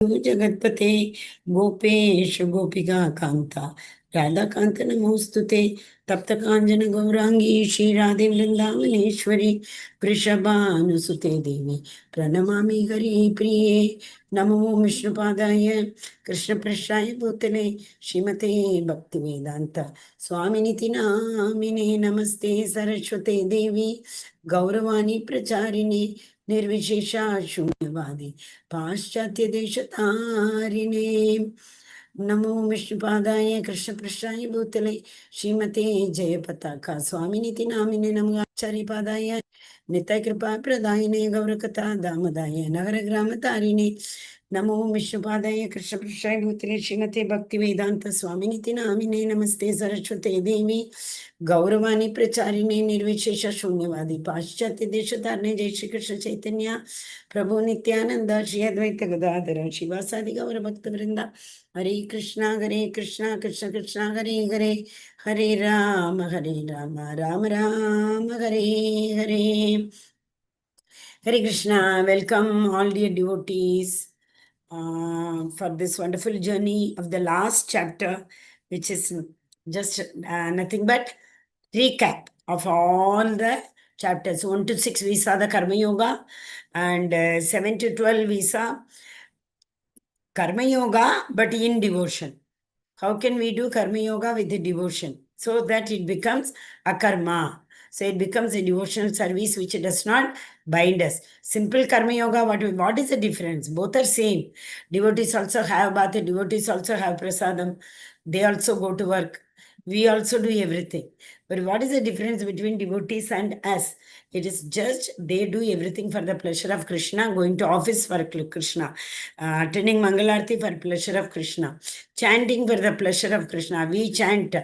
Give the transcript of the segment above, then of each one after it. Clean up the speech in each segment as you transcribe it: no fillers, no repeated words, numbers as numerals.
जगत्पते गोपेश गोपिका कांता राधा कांत नमोस्तुते तप्त कांचन गौरांगी श्री राधे वृंदावनेश्वरी वृषभानुसुते देवी प्रणमामि हरि प्रिये नमो विष्णुपादाय कृष्णपृष्ठाय भूतले श्रीमते भक्तिवेदांत स्वामिनिति नामिने नमस्ते सरस्वते देवी गौरवाणी प्रचारिणे निर्विशेषा शून्यवादी पाश्चात्य देशतारिणे नमो विष्णुपादाय कृष्णपृष्ठाय भूतले श्रीमते जय पताका स्वामिनिति नामिने नमः आचार्यपादाय नित्य कृपा प्रदायिने गौरकथा दामदाय नगर ग्राम तारिणे नमो विष्णुपादाय कृष्णपृष्ठाय भूतले श्रीमते भक्ति वेदांत स्वामिनिति नामिने नमस्ते सरस्वते देवी गौरवाणी प्रचारिणे निर्विशेष शून्यवादी पाश्चात्य देशतारिणे जय श्री कृष्ण चैतन्य प्रभु नित्यानंद श्री अद्वैत गदाधर शिवासादि गौर भक्त वृंदा हरे Krishna Krishna Krishna Hare Hare Hare Ram Ram Ram Hare Hare Hare Krishna, welcome all dear devotees for this wonderful journey of the last chapter, which is just nothing but recap of all the chapters. 1 to 6 we saw the Karma Yoga, and 7 to 12 we saw Karma Yoga but in devotion. How can we do Karma Yoga with the devotion? So that it becomes a karma. So it becomes a devotional service which does not bind us. Simple Karma Yoga, what is the difference? Both are same. Devotees also have bath, devotees also have prasadam. They also go to work. We also do everything. But what is the difference between devotees and us? It is just they do everything for the pleasure of Krishna, going to office for Krishna, attending Mangalarti for pleasure of Krishna, chanting for the pleasure of Krishna. We chant,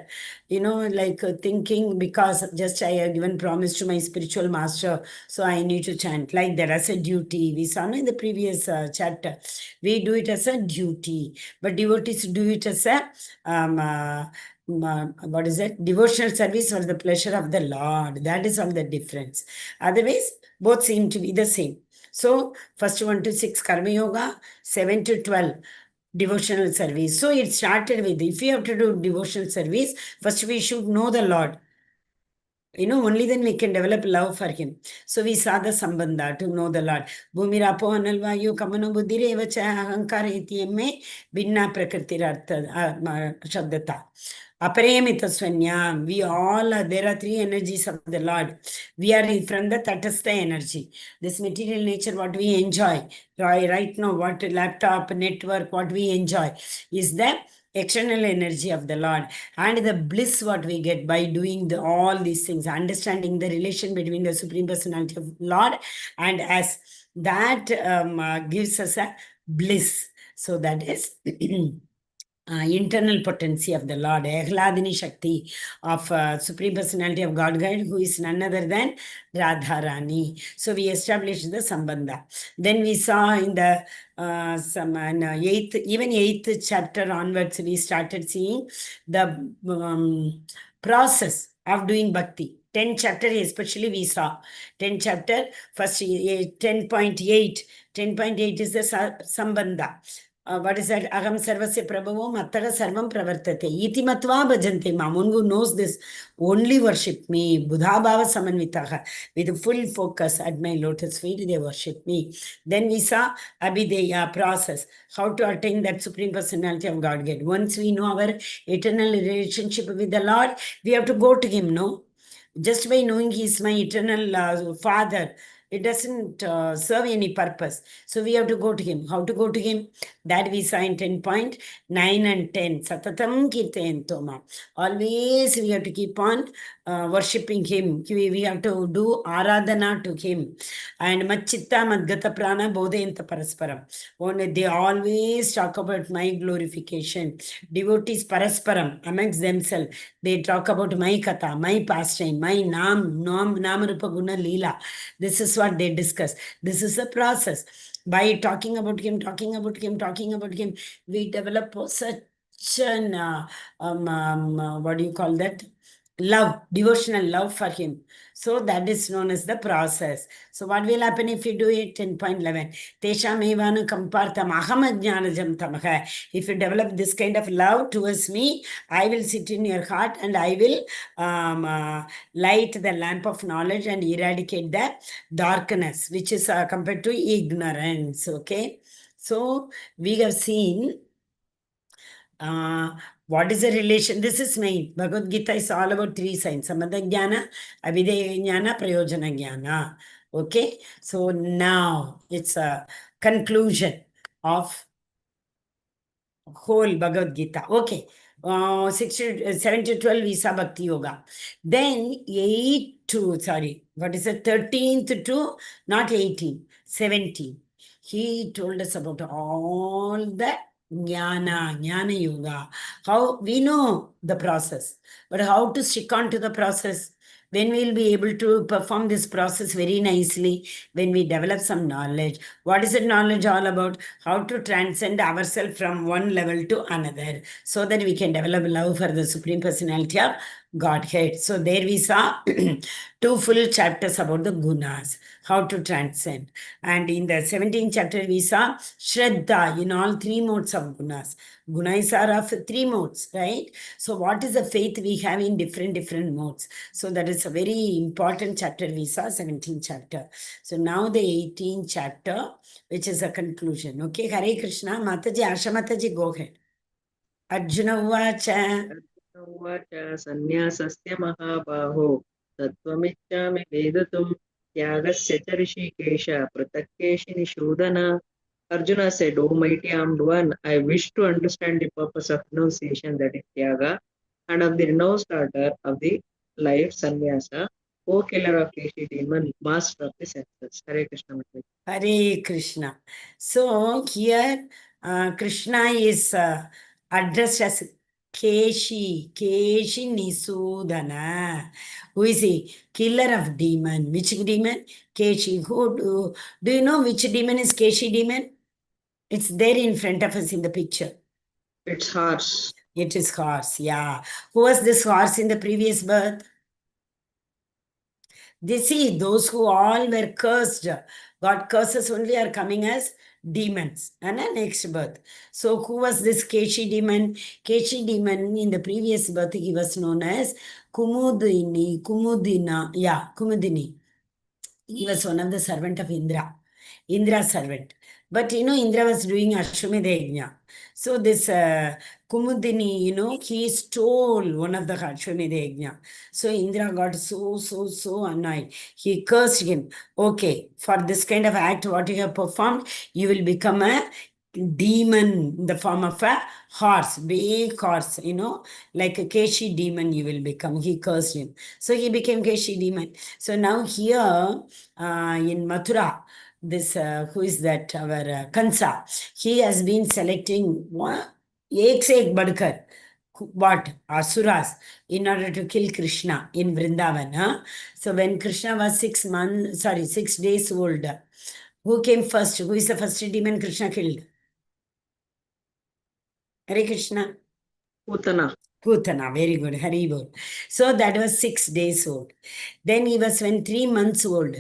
like thinking because just I have given promise to my spiritual master, so I need to chant. Like that as a duty. We saw in the previous chapter. We do it as a duty, but devotees do it as a what is it? Devotional service for the pleasure of the Lord. That is all the difference. Otherwise, both seem to be the same. So, first 1 to 6 Karma Yoga, 7 to 12 devotional service. So, it started with, if you have to do devotional service, first we should know the Lord. Only then we can develop love for him. So we saw the sambandha to know the Lord. Bhumirapo analvayu kamano buddhireva cha ahankara iti binna prakritirartha shabdata. Aparayamita swanyam. We all there are three energies of the Lord. We are from the tatastha energy. This material nature, what we enjoy. Right now, what laptop, network, what we enjoy is the external energy of the Lord, and the bliss what we get by doing all these things, understanding the relation between the Supreme Personality of Lord and us, that gives us a bliss. So that is internal potency of the Lord, Ahladini Shakti of Supreme Personality of Godhead, who is none other than Radha Rani. So we established the Sambandha. Then we saw in the eighth chapter onwards, we started seeing the process of doing bhakti. 10 chapter especially we saw. 10 chapter, first 10.8. 10.8 is the Sambandha. What is that? Aham sarvasya prabhavo mattaha sarvam pravartate. Iti matva bhajante mam. One who knows this only worship me. Buddha bhava samanvitaha. With full focus at my lotus feet, they worship me. Then we saw Abhideya process. How to attain that Supreme Personality of Godhead. Once we know our eternal relationship with the Lord, we have to go to him, no? Just by knowing he is my eternal father, it doesn't serve any purpose. So we have to go to him. How to go to him? That we saw in 10.9 and 10. Satatam kirtayanto ma. Always we have to keep on worshipping him. We have to do aradhana to him. And machitta madgata prana bodhayanta parasparam. They always talk about my glorification. Devotees parasparam amongst themselves. They talk about my katha, my pastime, my namarupa guna leela. This is what they discuss. This is a process. By talking about him, we develop such an, what do you call that? love, devotional love for him. So that is known as the process. So what will happen if you do it? 10.11. Tesham evanu kampartam ahamajnanajam tamaha. If you develop this kind of love towards me, I will sit in your heart and I will light the lamp of knowledge and eradicate the darkness, which is compared to ignorance. Okay. So we have seen what is the relation? This is main. Bhagavad Gita is all about three signs. Samadha Jnana, Abhideya Jnana, Prayojana Jnana. Okay. So now it's a conclusion of whole Bhagavad Gita. Okay. 7 to 12 Visa Bhakti Yoga. Then 8 to, sorry, what is it? 13th to, not 18, 17. He told us about all the Jnana Yoga. How we know the process, but how to stick on to the process. When we'll be able to perform this process very nicely, when we develop some knowledge. What is the knowledge all about? How to transcend ourselves from one level to another so that we can develop love for the Supreme Personality of Godhead. So there we saw two full chapters about the gunas, how to transcend. And in the 17th chapter, we saw Shraddha in all three modes of gunas. Gunas are of three modes, right? So what is the faith we have in different modes? So that is a very important chapter we saw, 17th chapter. So now the 18th chapter, which is a conclusion. Okay, Hare Krishna, Mataji, Asha Mataji, go ahead. Arjuna Uvacha. उवाच सन्न्यासस्य महाबाहो तत्त्वमिच्छामि वेदितुं त्यागस्य च Rishikesh पृथक्केशि निषूदन. Arjuna said, O mighty armed one, I wish to understand the purpose of renunciation, that is Tyaga, and of the renounced order of the life, sannyasa, O killer of Keshi demon, master of the senses. Hare Krishna. Hare Krishna. So here Krishna is addressed as Keshi Nisudana. Who is he? Killer of demon. Which demon? Keshi. Who do you know which demon is Keshi demon? It's there in front of us in the picture. It's horse. It is horse, yeah. Who was this horse in the previous birth? They see those who all were cursed. God curses only are coming as demons and a next birth. So who was this Keshi demon? Keshi demon in the previous birth he was known as Kumudini. He was one of the servant of Indra. Indra's servant. But Indra was doing Ashwamedha Yajna. So this Kumudini, he stole one of the Ashwamedha Yajna. So Indra got so annoyed. He cursed him. Okay, for this kind of act, what you have performed, you will become a demon in the form of a horse, big horse, like a Keshi demon you will become. He cursed him. So he became Keshi demon. So now here in Mathura, this, who is that? Our Kansa. He has been selecting ek se ek badkar. What? Asuras in order to kill Krishna in Vrindavan. Huh? So when Krishna was 6 days old, who came first? Who is the first demon Krishna killed? Hare Krishna. Putana, very good. Hari Bol. So that was 6 days old. Then he was when 3 months old.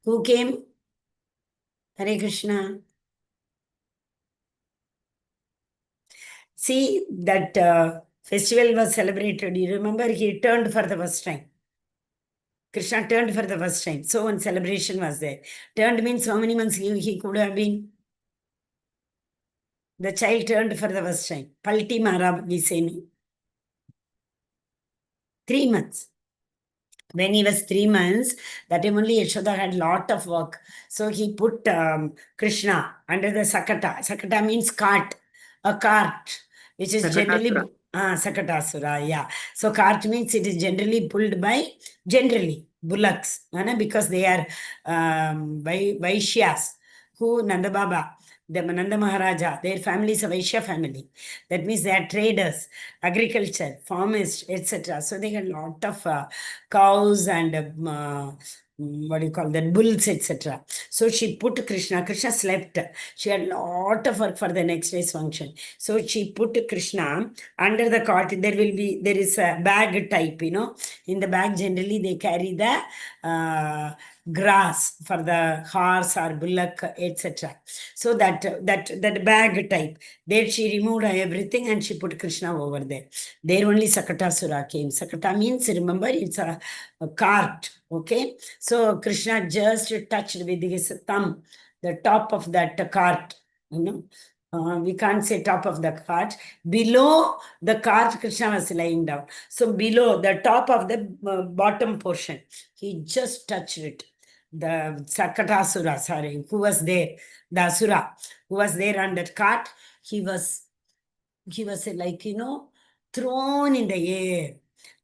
Who came? Hare Krishna. See, that festival was celebrated. You remember he turned for the first time. Krishna turned for the first time. So one celebration was there. Turned means how many months he could have been? The child turned for the first time. Palti Mara, we say. 3 months. When he was 3 months, that time only Yashoda had lot of work. So he put Krishna under the Sakata. Sakata means cart, a cart, which is generally Sakatasura, yeah. So cart means it is generally pulled by bullocks, because they are Vaishyas, who Nanda Baba, the Nanda Maharaja, their family is a Vaishya family. That means they are traders, agriculture, farmers, etc. So they had a lot of cows and what do you call that, bulls, etc. So she put Krishna. Krishna slept. She had a lot of work for the next day's function. So she put Krishna under the cot. There is a bag type, In the bag, generally they carry the grass for the horse or bullock, etc. So that bag type. There she removed everything and she put Krishna over there. There only Sakatasura came. Sakata means, remember, it's a cart. Okay, so Krishna just touched with his thumb the top of that cart. We can't say top of the cart. Below the cart, Krishna was lying down. So below the top of the bottom portion, he just touched it. The Sakatasura, sorry, who was there, the Asura, who was there on that cart, he was like, thrown in the air.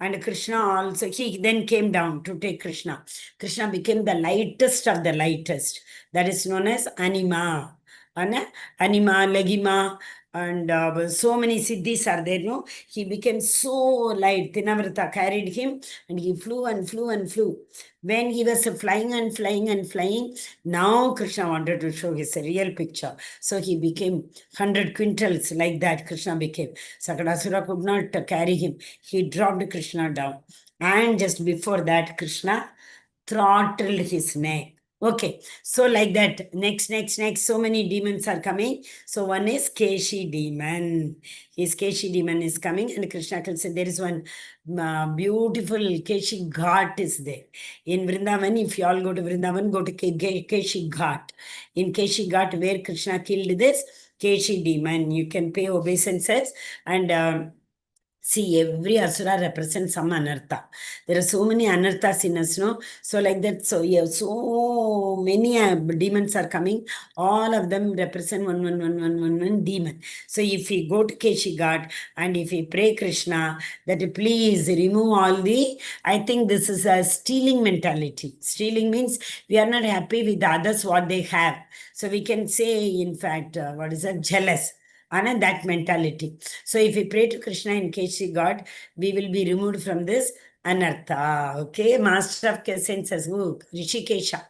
And Krishna also, he then came down to take Krishna. Krishna became the lightest of the lightest. That is known as Anima. Anima, Legima, and so many siddhis are there, no? He became so light. Tinavrata carried him and he flew and flew and flew. When he was flying and flying and flying, now Krishna wanted to show his real picture. So he became 100 quintals, like that Krishna became. Sakadasura could not carry him. He dropped Krishna down. And just before that, Krishna throttled his neck. Okay, so like that, next, so many demons are coming. So one is Keshi demon. His Keshi demon is coming, and Krishna can say there is one beautiful Keshi Ghat is there. In Vrindavan, if you all go to Vrindavan, go to Keshi Ghat. In Keshi Ghat, where Krishna killed this Keshi demon, you can pay obeisances and see, every asura represents some anartha. There are so many anarthas in us, no? So like that, so yeah, so many demons are coming. All of them represent one demon. So if we go to Keshi Ghat and if we pray Krishna, that please remove all the, I think this is a stealing mentality. Stealing means we are not happy with others what they have. So we can say, in fact, what is that? Jealous. And that mentality. So if we pray to Krishna in Keshi God, we will be removed from this anartha. Okay, master of senses, who? Rishikesha.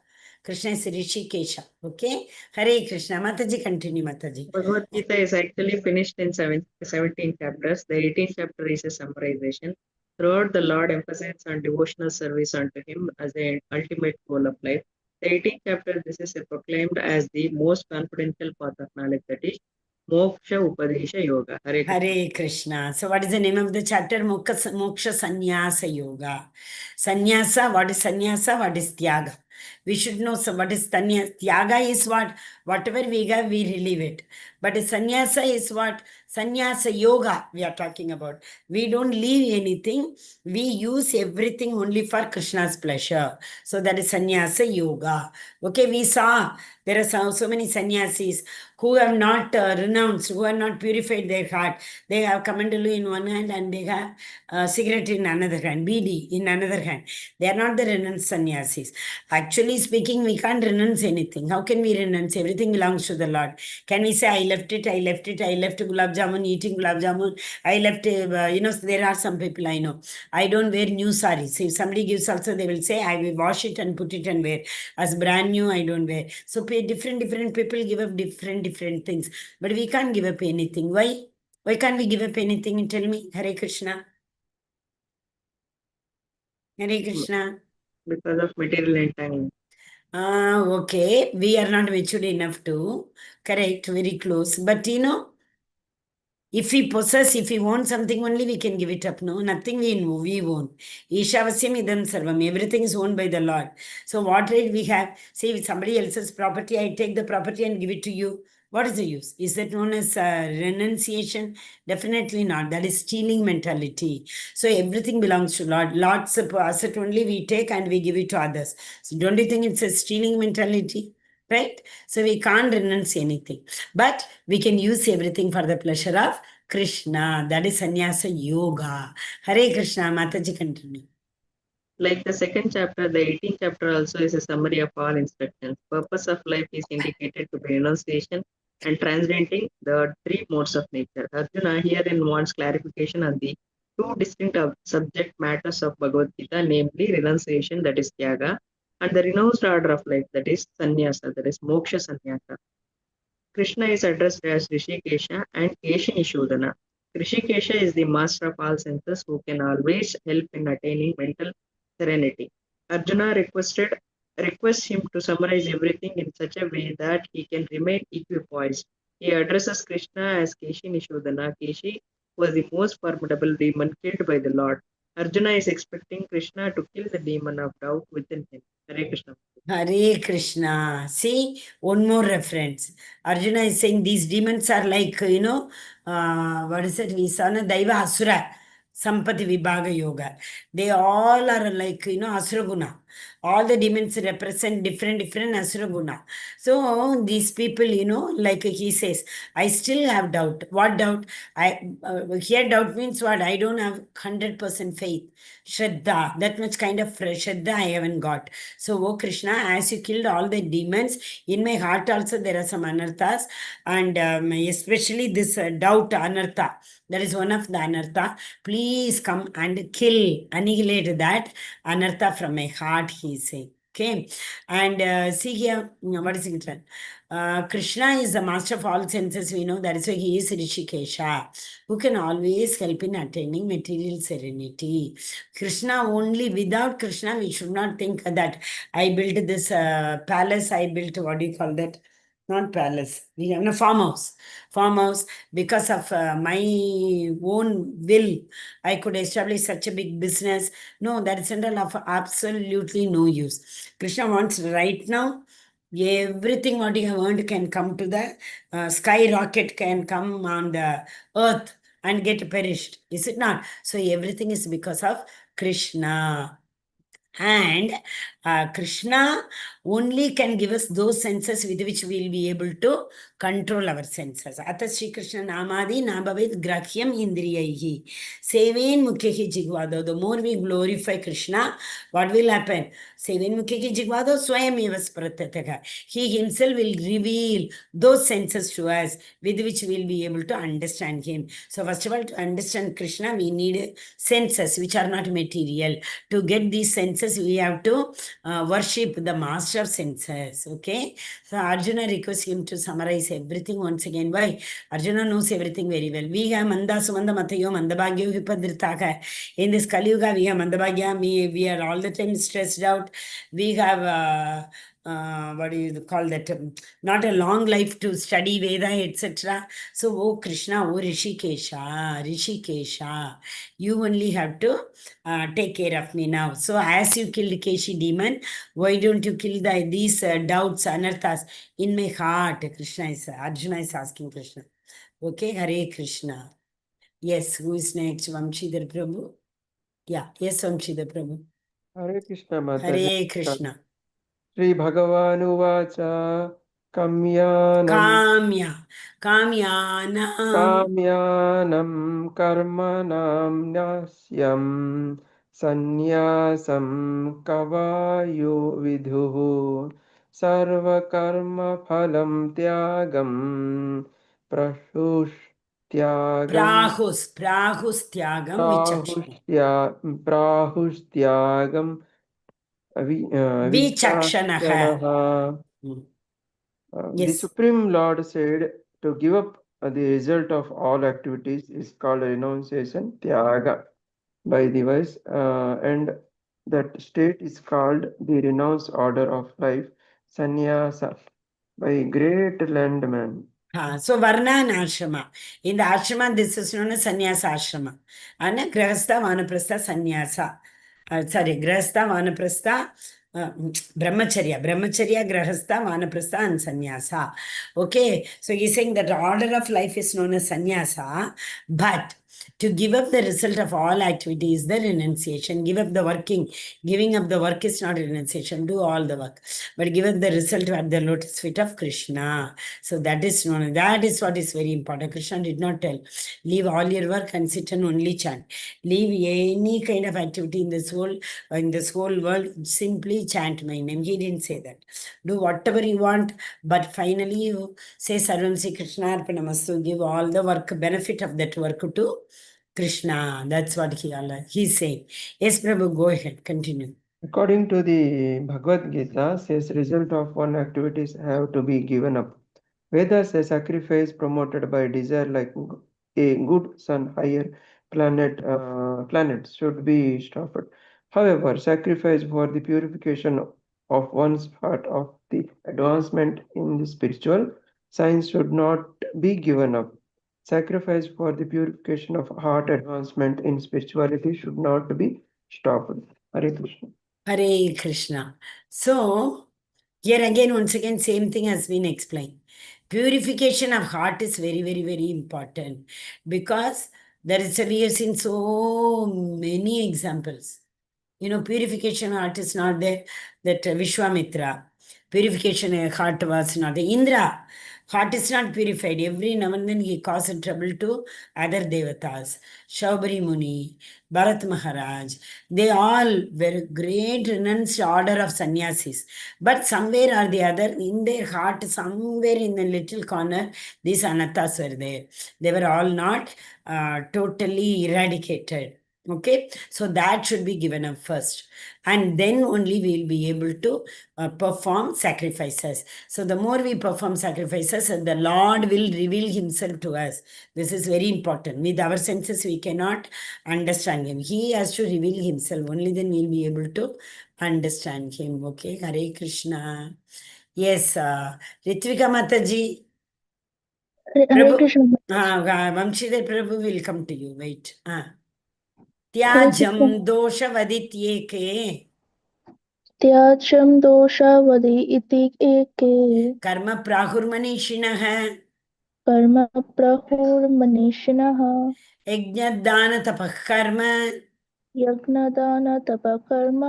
Krishna is Rishikesha. Okay, Hare Krishna. Mataji, continue, Mataji. Bhagavad Gita is actually finished in 17 chapters. The 18th chapter is a summarization. Throughout, the Lord emphasizes on devotional service unto Him as the ultimate goal of life. The 18th chapter, this is proclaimed as the most confidential path of knowledge, that is Moksha Upadesha Yoga. Hare Krishna. Hare Krishna. So what is the name of the chapter? Moksha Sannyasa Yoga. Sannyasa, what is sannyasa? What is tyaga? We should know what is sannyasa. Tyaga is what? Whatever we have, we relieve it. But sannyasa is what? Sannyasa yoga we are talking about. We don't leave anything. We use everything only for Krishna's pleasure. So that is sannyasa yoga. Okay, we saw there are so many sannyasis who have not renounced, who have not purified their heart. They have kamandalu in one hand and they have cigarette in another hand, BD in another hand. They are not the renounced sannyasis. Actually speaking, we can't renounce anything. How can we renounce? Everything belongs to the Lord. Can we say, I left gulab jamun, eating gulab jamun, I left, there are some people I know. I don't wear new saris. If somebody gives also, they will say, I will wash it and put it and wear. As brand new, I don't wear. So different people give up different things. But we can't give up anything. Why? Why can't we give up anything? Tell me. Hare Krishna. Hare Krishna. Because of material entanglement. Okay. We are not matured enough to. Correct. Very close. But if we possess, if we want something only, we can give it up. No, nothing we own. Ishavasyam idam sarvam. Everything is owned by the Lord. So what right we have? Say if somebody else's property, I take the property and give it to you. What is the use? Is that known as renunciation? Definitely not. That is stealing mentality. So everything belongs to Lord. Lord's asset only we take and we give it to others. So don't you think it's a stealing mentality? Right? So we can't renounce anything. But we can use everything for the pleasure of Krishna. That is sannyasa yoga. Hare Krishna. Mataji, continue. Like the second chapter, the 18th chapter also is a summary of all instructions. Purpose of life is indicated to be renunciation and transcendenting the three modes of nature. Arjuna herein wants clarification on the two distinct subject matters of Bhagavad Gita, namely renunciation, that is tyaga, and the renounced order of life, that is sannyasa, that is moksha sannyasa. Krishna is addressed as Rishikesha and Keshinishodhana. Rishikesha is the master of all senses who can always help in attaining mental serenity. Arjuna requests him to summarize everything in such a way that he can remain equipoised. He addresses Krishna as Keshinishodhana. Keshi was the most formidable demon killed by the Lord. Arjuna is expecting Krishna to kill the demon of doubt within him. Hare Krishna. Hare Krishna. See, one more reference. Arjuna is saying these demons are like, what is it? We saw na Daiva Asura, Sampati Vibhaga Yoga. They all are like, Asura Guna. All the demons represent different Asura Guna. So these people, like he says, I still have doubt. What doubt? Here doubt means what? I don't have 100% faith. Shraddha, that much kind of Shraddha I haven't got. So, oh Krishna, as you killed all the demons, in my heart also there are some anarthas, and especially this doubt anartha. That is one of the anartha. Please come and kill, annihilate that anartha from my heart, he is saying. Okay, and see here, what is it? Krishna is the master of all senses, we know that is why he is Rishikesha, who can always help in attaining material serenity. Krishna only, without Krishna, we should not think that I built this palace, I built, what do you call that? Not palace, we have a farmhouse. Farmhouse, because of my own will, I could establish such a big business. No, that is of absolutely no use. Krishna wants right now, everything what you have earned can come to the sky rocket, can come on the earth and get perished. Is it not? So everything is because of Krishna. And Krishna only can give us those senses with which we will be able to control our senses. Ata Sri Krishna Namadi Nabhavid Grahyam Indriyaihi. Seven Mukhehi Jigvado. The more we glorify Krishna, what will happen? Seven Mukhehi Jigvado Swayam Evaspratataka. He himself will reveal those senses to us with which we will be able to understand him. So, first of all, to understand Krishna, we need senses which are not material. To get these senses, we have to worship the master of senses. Okay. So Arjuna requests him to summarize everything once again. Why? Arjuna knows everything very well. We have Manda Sumanda Matayo Mandabhagyo Vipadritaka. In this Kali Yuga, we have Mandabhagya. We are all the time stressed out. We have what do you call that? Not a long life to study Veda, etc. So, oh Krishna, oh Rishikesha, Rishikesha, you only have to take care of me now. So, as you killed Keshi demon, why don't you kill these doubts, anarthas in my heart? Arjuna is asking Krishna. Okay, Hare Krishna. Yes, who is next? Vamshidhar Prabhu. Yeah, yes, Vamshidhar Prabhu. Hare Krishna Mataji. Hare Krishna. Sri Bhagavanuvacha Kamyanam Kamyanam Karmanam Nasyam Sanyasam Kavayu Vidhu Sarva Karma Phalam Tyagam Prahus Tyagam Prahus Tyagam Vichakshana. Prahus Tyagam Vichakshanaha. The Supreme Lord said to give up the result of all activities is called renunciation, tyaga, by the wise, and that state is called the renounced order of life, sannyasa, by great landman. So Varna and Ashrama. In the Ashrama, this is known as Sannyasa Ashrama. And Grahastha, Vanaprastha, Sannyasa. Grahastha, Vanaprastha, Brahmacharya. Brahmacharya, Grahastha, Vanaprastha, and Sannyasa. Okay, so he's saying that the order of life is known as Sannyasa, but to give up the result of all activities, the renunciation, give up the working. Giving up the work is not renunciation, do all the work. But give up the result at the lotus feet of Krishna. So that is known. That is what is very important. Krishna did not tell, leave all your work and sit and only chant. Leave any kind of activity in this whole world, simply chant my name. He didn't say that. Do whatever you want, but finally you say Sarvam Sri Krishna Arpanamastu, give all the work, benefit of that work to Krishna. That's what he's saying. Yes, Prabhu, go ahead, continue. According to the Bhagavad Gita, says result of one activities have to be given up. Vedas say sacrifice promoted by desire like a good sun, higher planets should be stopped. However, sacrifice for the purification of one's heart of the advancement in the spiritual science should not be given up. Sacrifice for the purification of heart advancement in spirituality should not be stopped. Hare Krishna. Hare Krishna. So, here again, once again, same thing has been explained. Purification of heart is very, very, very important because we have seen so many examples. Purification heart is not there. That Vishwamitra, purification heart was not there. Indra, heart is not purified. Every now and then he caused trouble to other devatas. Shaubari Muni, Bharat Maharaj, they all were great renounced order of sannyasis. But somewhere or the other, in their heart, somewhere in the little corner, these anattas were there. They were all not totally eradicated. Okay, so that should be given up first, and then only we'll be able to perform sacrifices. So, the more we perform sacrifices, the Lord will reveal Himself to us. This is very important. With our senses, we cannot understand Him. He has to reveal Himself. Only then we'll be able to understand Him. Okay, Hare Krishna. Yes, Ritvika Mataji. Hare Prabhu, Krishna. Vamshidhar Prabhu will come to you. Wait. Hare त्याजं Krishna. दोषवदित्येके त्याज्यं दोषावधि इति एके कर्म प्राहुर्मनीषिणः कर्म प्रहुर्मनीषिणः यज्ञदानतपः कर्म यज्ञदानतपकर्म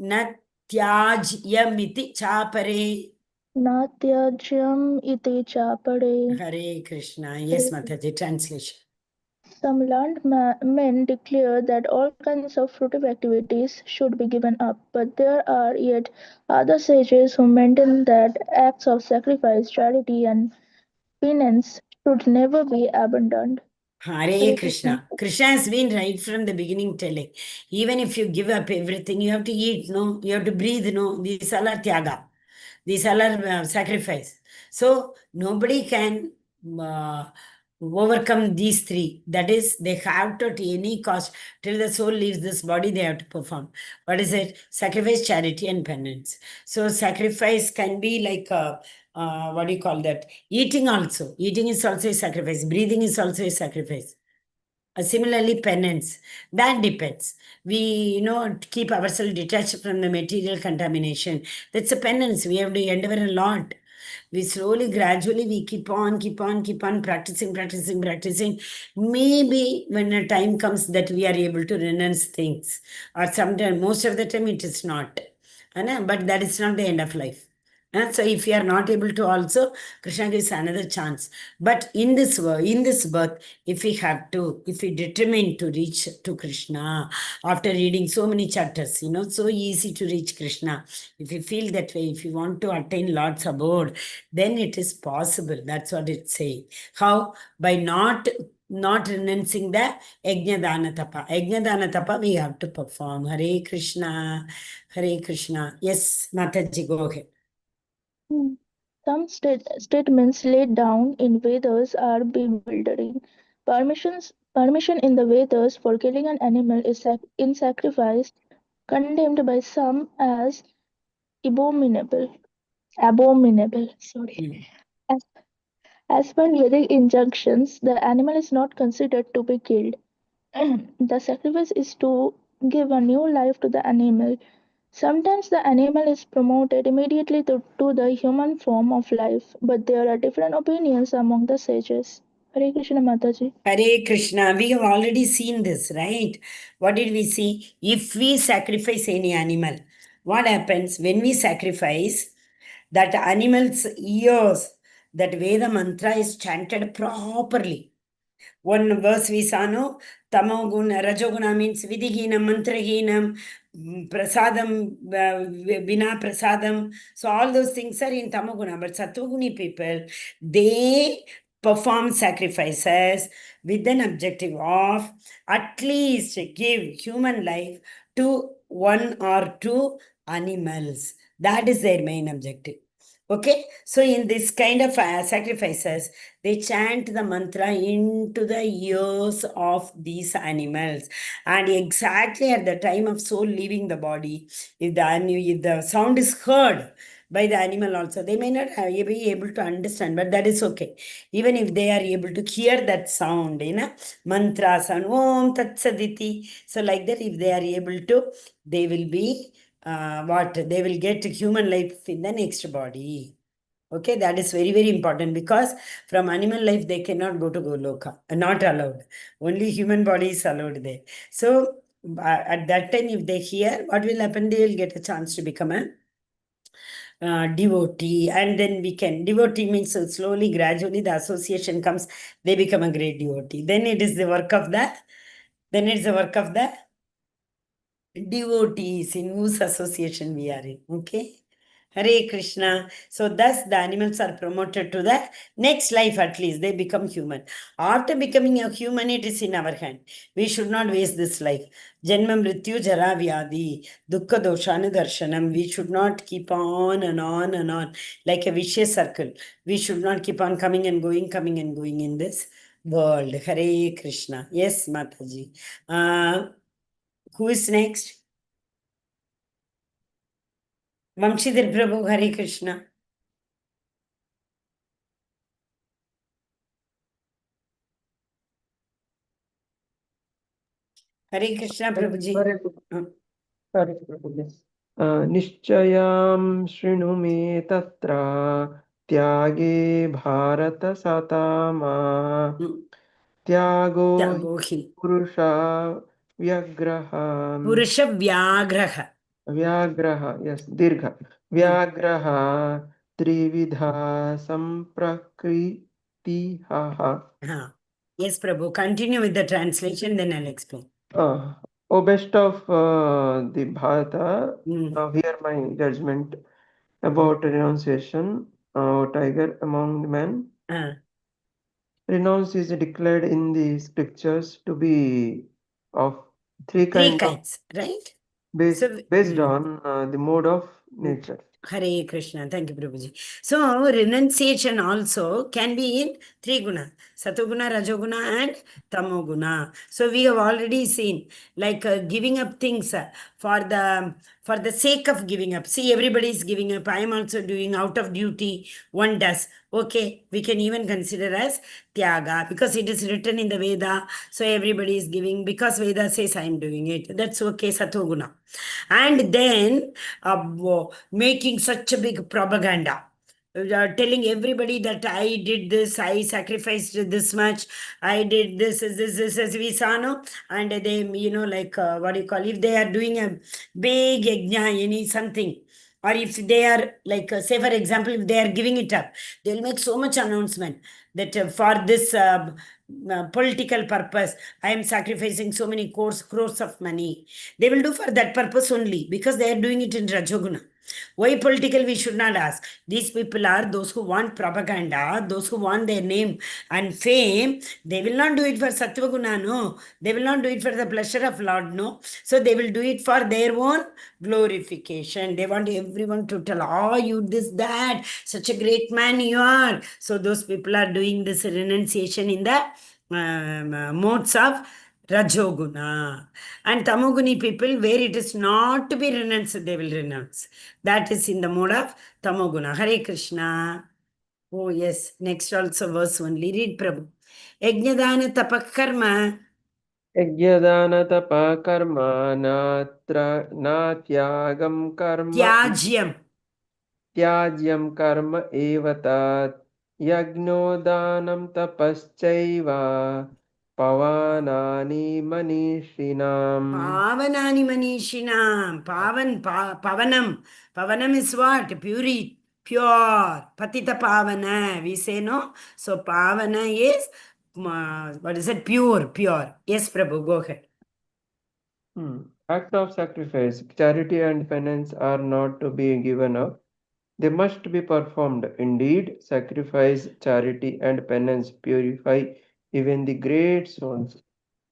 न त्याज्यमिति चापरे. न त्याज्यम् इति चापरे. Hare Krishna. Yes, Mataji, translation. Some learned men declare that all kinds of fruitive activities should be given up, but there are yet other sages who maintain that acts of sacrifice, charity, and penance should never be abandoned. Hare Krishna. Krishna has been right from the beginning telling, even if you give up everything, you have to eat, no? You have to breathe, no? These all are tyaga. These all are sacrifice. So, nobody can overcome these three. That is, they have to, at any cost, till the soul leaves this body, they have to perform. What is it? Sacrifice, charity, and penance. So, sacrifice can be like what do you call that? Eating also. Eating is also a sacrifice. Breathing is also a sacrifice. Similarly, penance. That depends. We, keep ourselves detached from the material contamination. That's a penance. We have to endeavor a lot. We slowly, gradually, we keep on practicing. Maybe when a time comes that we are able to renounce things, or sometimes, most of the time, it is not. But that is not the end of life. So if you are not able to also, Krishna gives another chance. But in this birth, if we determine to reach to Krishna, after reading so many chapters, so easy to reach Krishna. If you feel that way, if you want to attain Lord's abode, then it is possible. That's what it's saying. How? By not renouncing the Yajna Tapa. Yajna Tapa we have to perform. Hare Krishna. Hare Krishna. Yes, Mataji, go ahead. Some statements laid down in Vedas are bewildering. Permission in the Vedas for killing an animal is in sacrifice condemned by some as abominable. Sorry. As, as per Vedic injunctions, the animal is not considered to be killed. The sacrifice is to give a new life to the animal. Sometimes the animal is promoted immediately to the human form of life, but there are different opinions among the sages. Hare Krishna Mataji. Hare Krishna. We have already seen this, right? What did we see? If we sacrifice any animal, what happens when we sacrifice? That animal's ears, that Veda mantra is chanted properly. One verse we saw, no? Tamoguna, Rajoguna means Vidihinam, Mantrahinam, Prasadam, Vina Prasadam. So all those things are in Tamoguna. But Sattva-guni people, they perform sacrifices with an objective of at least give human life to one or two animals. That is their main objective. Okay, so in this kind of sacrifices, they chant the mantra into the ears of these animals, and exactly at the time of soul leaving the body, if the sound is heard by the animal also, they may not be able to understand, but that is okay. Even if they are able to hear that sound, mantra sound, Om Tat Saditi. So like that, if they are able to, they will be they will get human life in the next body. Okay, that is very, very important, because from animal life they cannot go to Goloka, not allowed. Only human body is allowed there. So at that time, if they hear, what will happen? They will get a chance to become a devotee, and then we can, devotee means slowly, gradually the association comes, they become a great devotee. Then it is the work of the, devotees in whose association we are in. Okay, Hare Krishna. So thus the animals are promoted to the next life, at least they become human. After becoming a human, it is in our hand. We should not waste this life. Janma Mrityu Jara Vyadi Dukkha Doshanu Darshanam. We should not keep on and on and on like a vicious circle. We should not keep on coming and going in this world. Hare Krishna. Yes, Mataji. Who is next? Vamshidhar Prabhu, Hare Krishna. Hare Krishna, Prabhuji. Hare Krishna. निश्चयां शृणु मे तत्र त्यागे भारत सतामा त्यागो Tyagohi. पुरुषा व्याग्रह Purusha Vyagraha. व्याग्रह yes दीर्घ व्याग्रह त्रिविधा संप्रकृतिः. Yes, Prabhu. Continue with the translation, then I'll explain. O best of the Bharata, now hear my judgment about renunciation, tiger among the men. Renounce is declared in the scriptures to be of three kinds, right? Based on the mode of nature. Hare Krishna. Thank you, Prabhuji. So, renunciation also can be in three guna: Satoguna, Rajoguna, and Tamoguna. So, we have already seen, like giving up things for the sake of giving up. See, everybody is giving up. I am also doing out of duty. One does. Okay, we can even consider as Tyaga, because it is written in the Veda. So, everybody is giving because Veda says I am doing it. That's okay, Satoguna. And then making such a big propaganda, telling everybody that I did this, I sacrificed this much, I did this, as we saw, no? And they, like, what do you call, if they are doing a big yajna, something, or if they are, like, say for example, if they are giving it up, they'll make so much announcement that for this political purpose, I am sacrificing so many crores of money. They will do for that purpose only, because they are doing it in Rajoguna. Why political, we should not ask. These people are those who want propaganda, those who want their name and fame. They will not do it for Sattvaguna, no. They will not do it for the pleasure of Lord, no. So they will do it for their own glorification. They want everyone to tell, oh, you this, that, such a great man you are. So those people are doing this renunciation in the modes of Rajoguna. And Tamoguni people, where it is not to be renounced, they will renounce. That is in the mode of Tamoguna. Hare Krishna. Oh, yes. Next also verse only. Read, Prabhu. Yajnadana tapakarma. Yajnadana tapakarma natyagam karma. Tyajyam. Tyajyam karma evatat. Yajnodanam tapaschaiva. Pavanani manishinam. Pavanani manishinam. Pavanam. Pavanam is what? Pure. Patita pavana. We say no. So pavana is, what is it? Pure. Yes, Prabhu, go ahead. Act of sacrifice, charity and penance are not to be given up. They must be performed. Indeed, sacrifice, charity and penance purify even the great souls.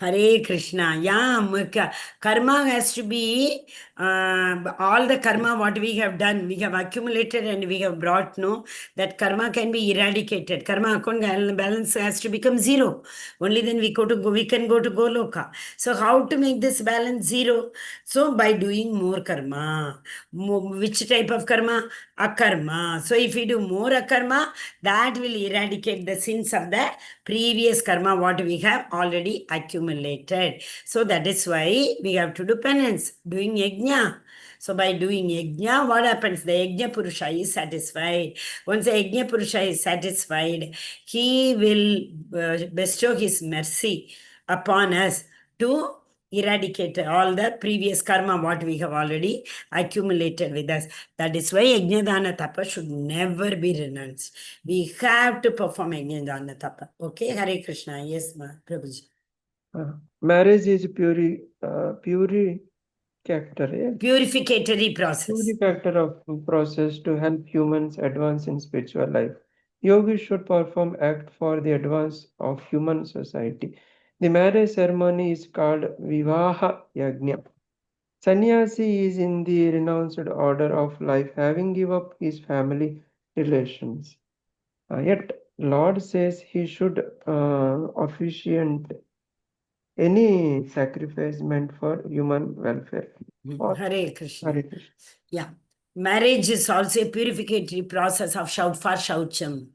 Hare Krishna. Yeah, karma has to be all the karma what we have done, we have accumulated and we have brought, no, that karma can be eradicated. Karma account balance has to become zero. Only then we can go to Goloka. So how to make this balance zero? So by doing more karma. Which type of karma? Akarma. So if we do more akarma, that will eradicate the sins of the previous karma what we have already accumulated. So that is why we have to do penance, doing yajna. So by doing yajna, what happens? The yajna purusha is satisfied. Once the yajna purusha is satisfied, he will bestow his mercy upon us to eradicate all the previous karma what we have already accumulated with us. That is why yajna dana tapa should never be renounced. We have to perform yajna dana tapa. Okay, Hare Krishna. Yes, Prabhuji. Marriage is purificatory Process. Purificatory of process to help humans advance in spiritual life. Yogis should perform act for the advance of human society. The marriage ceremony is called Vivaha Yajna. Sannyasi is in the renounced order of life, having given up his family relations. Yet Lord says he should officiate any sacrifice meant for human welfare. Hare Krishna. Hare Krishna. Yeah. Marriage is also a purificatory process of shaucham.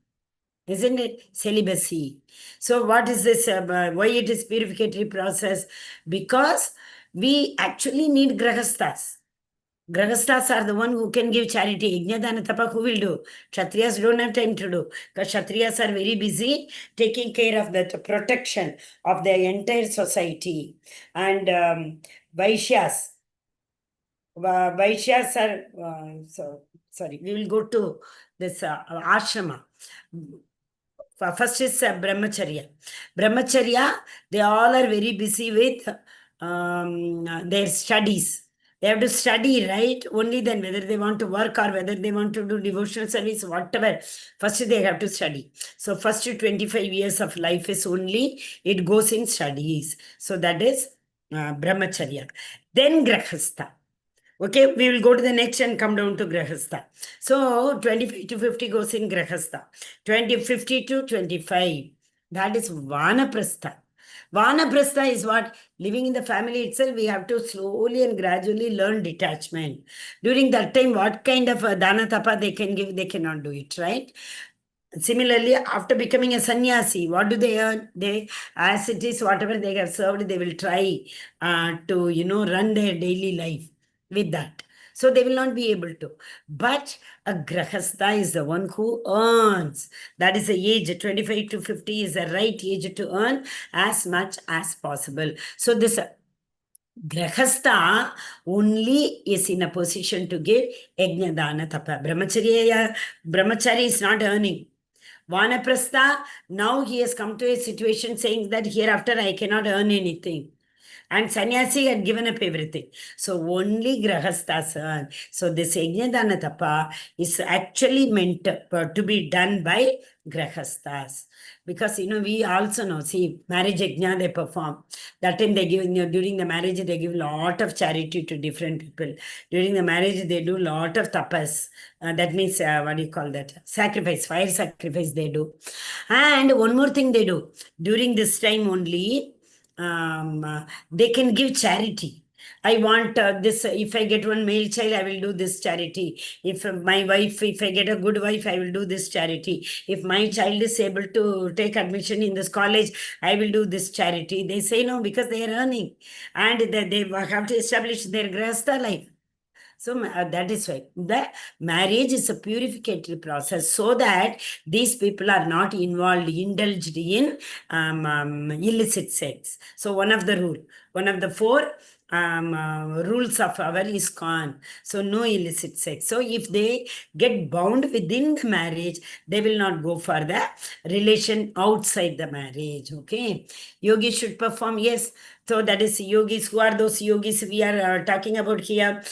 Isn't it? Celibacy. So what is this? Why it is purificatory process? Because we actually need grahasthas. Grahasthas are the one who can give charity. Yajna tapa who will do? Kshatriyas don't have time to do. Because Kshatriyas are very busy taking care of the protection of the entire society. And Vaishyas. Vaishyas are, sorry, we will go to this ashrama. First is brahmacharya. Brahmacharya, they all are very busy with their studies. They have to study, right? Only then, whether they want to work or whether they want to do devotional service, whatever. First, they have to study. So, first 25 years of life is only, it goes in studies. So, that is brahmacharya. Then grahastha. Okay, we will go to the next and come down to Grahastha. So 25 to 50 goes in Grahastha. 50 to 25. That is Vanaprastha. Vanaprastha is what? Living in the family itself, we have to slowly and gradually learn detachment. During that time, what kind of dana tapa they can give, they cannot do it, right? Similarly, after becoming a sannyasi, what do they earn? They, as it is, whatever they have served, they will try to, run their daily life with that. So they will not be able to. But a grahastha is the one who earns. That is the age. 25 to 50 is the right age to earn as much as possible. So this grahastha only is in a position to give yajna dana tapa. Brahmachari is not earning. Vanaprastha, now he has come to a situation saying that hereafter I cannot earn anything. And sannyasi had given up everything. So only grahasthas earn. So this yajna tapa is actually meant to be done by grahasthas. Because, we also know, see, marriage yajna they perform. That time they give, during the marriage, they give a lot of charity to different people. During the marriage, they do a lot of tapas. That means, what do you call that? Sacrifice, fire sacrifice they do. And one more thing they do. During this time only, they can give charity. I want this, if I get one male child, I will do this charity. If my wife, if I get a good wife, I will do this charity. If my child is able to take admission in this college, I will do this charity. They say no, because they are earning. And they have to establish their grahastha life. So that is why the marriage is a purificatory process, so that these people are not indulged in illicit sex. So one of the four rules of our ISKCON. So no illicit sex. So if they get bound within the marriage, they will not go for the relation outside the marriage. Okay. Yogis should perform, yes. So that is yogis. Who are those yogis we are talking about here?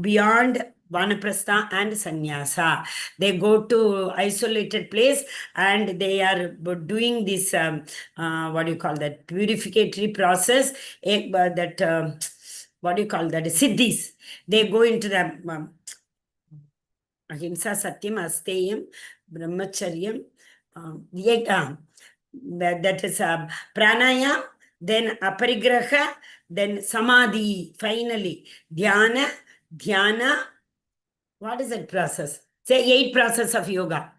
Beyond Vanaprastha and sannyasa. They go to isolated place and they are doing this, what do you call that, purificatory process, what do you call that, siddhis. They go into the ahimsa, satyam, asteyam, brahmacharyam, that is pranayam, then aparigraha, then samadhi, finally dhyana. What is that process? Say 8 process of yoga.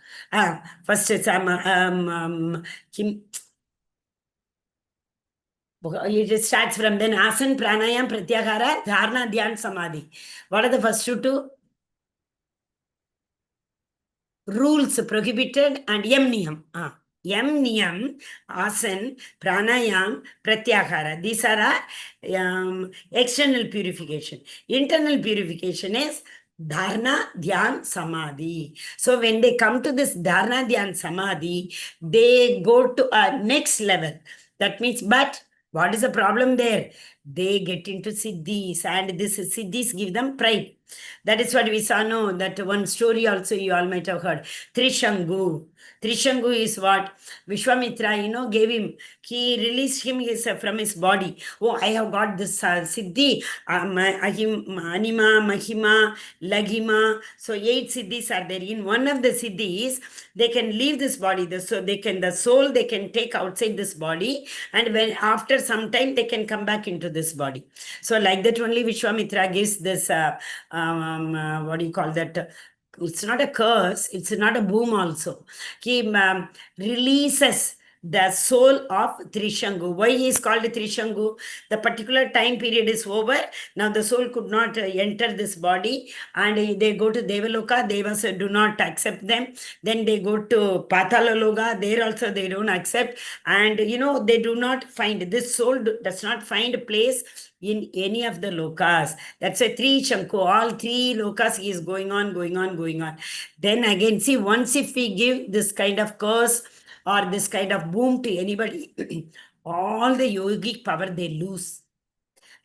First is it starts from then asan, pranayam, pratyahara, dharana, dhyan, samadhi. What are the first two? Rules prohibited and yam niyam. Yam niyam, asan, pranayam, pratyahara. These are external purification. Internal purification is dharana, dhyan, samadhi. So when they come to this dharana, dhyan, samadhi, they go to a next level. That means, but what is the problem there? They get into siddhis, and this siddhis give them pride. That is what we saw, no, that one story also you all might have heard. Trishangu. Trishangu is what? Vishwamitra, gave him, he released him from his body. Oh, I have got this siddhi, Anima, Mahima, Laghima. So 8 siddhis are there. In one of the siddhis, they can leave this body. The soul they can take outside this body, and when after some time they can come back into this body. So like that only Vishwamitra gives this, what do you call that? It's not a curse, it's not a boom also. He releases the soul of Trishangu. Why he is called Trishangu? The particular time period is over. Now the soul could not enter this body, and they go to Devaloka. Devas do not accept them. Then they go to Patalaloka. There also they don't accept. And they do not find, this soul does not find place in any of the lokas. That's a 3 Shanku. All 3 lokas he is going on. Then again, see, once if we give this kind of curse or this kind of boom to anybody, all the yogic power they lose.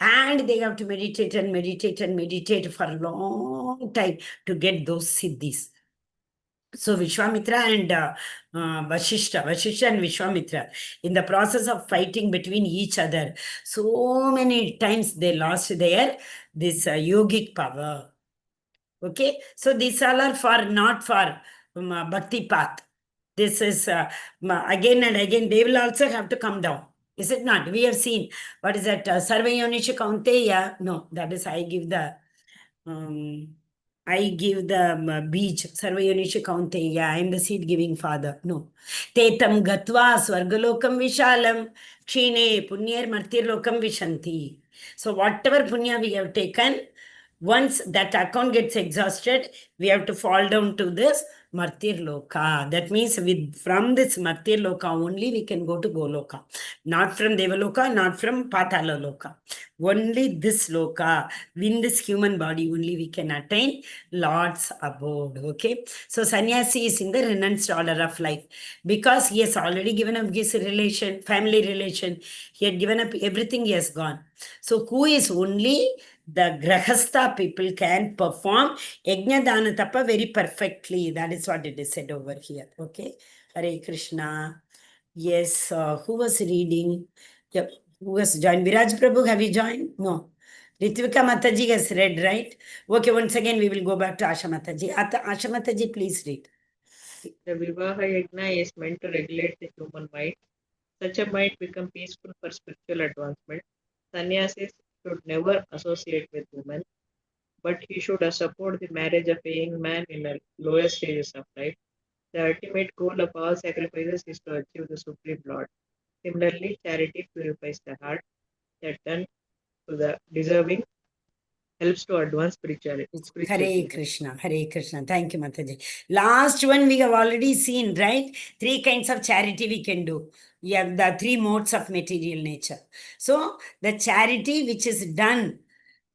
And they have to meditate for a long time to get those siddhis. So Vishwamitra and Vashishta and Vishwamitra, in the process of fighting between each other, so many times they lost this yogic power. Okay, so these all are not for bhakti path. This is again and again, they will also have to come down. Is it not? We have seen, what is that? Sarvayonisha Kaunteya. No, that is I give the beach. Sarvayonisha Kaunteya. I am the seed giving father. No. Tetam gatva swargalokam vishalam kshine punyar martirlokam vishanti. So whatever punya we have taken, once that account gets exhausted, we have to fall down to this Martir Loka. That means from this Martir Loka only we can go to Goloka. Not from Devaloka, not from Patala Loka. Only this Loka, in this human body only we can attain Lord's abode. Okay. So sannyasi is in the renounced order of life because he has already given up his family relation. He had given up everything, he has gone. So who is only the grahastha people can perform yajna dana tapa very perfectly. That is what it is said over here. Okay. Hare Krishna. Yes. Who was reading? Yep. Who has joined? Viraj Prabhu, have you joined? No. Ritvika Mataji has read, right? Okay, once again we will go back to Asha Mataji. Asha Mataji, please read. The Vivaha Yajna is meant to regulate the human mind. Such a mind become peaceful for spiritual advancement. Sannyasis should never associate with women, but he should support the marriage of a young man in the lower stages of life. The ultimate goal of all sacrifices is to achieve the Supreme Lord. Similarly, charity purifies the heart, that done to the deserving helps to advance spirituality. Hare Krishna, Hare Krishna. Thank you, Mataji. Last one we have already seen, right? 3 kinds of charity we can do. We have the 3 modes of material nature. So the charity which is done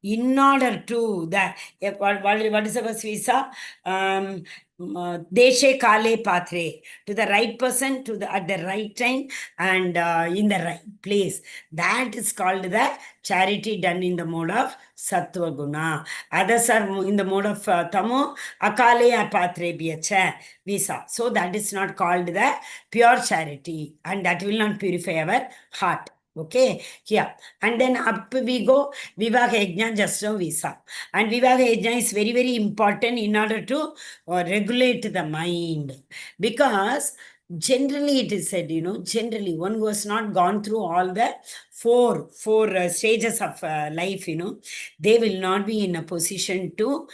in order to that, what is the verse we saw? Deshe kale patre, to the right person, at the right time, and in the right place. That is called the charity done in the mode of sattva guna. Others are in the mode of tamo, akale apatre bhyacha, we saw. So that is not called the pure charity, and that will not purify our heart. Okay, yeah. And then up we go, Vivaha Yajna, just now we saw. And Vivaha Yajna is very, very important in order to regulate the mind. Because generally it is said, generally one who has not gone through all the four stages of life, they will not be in a position to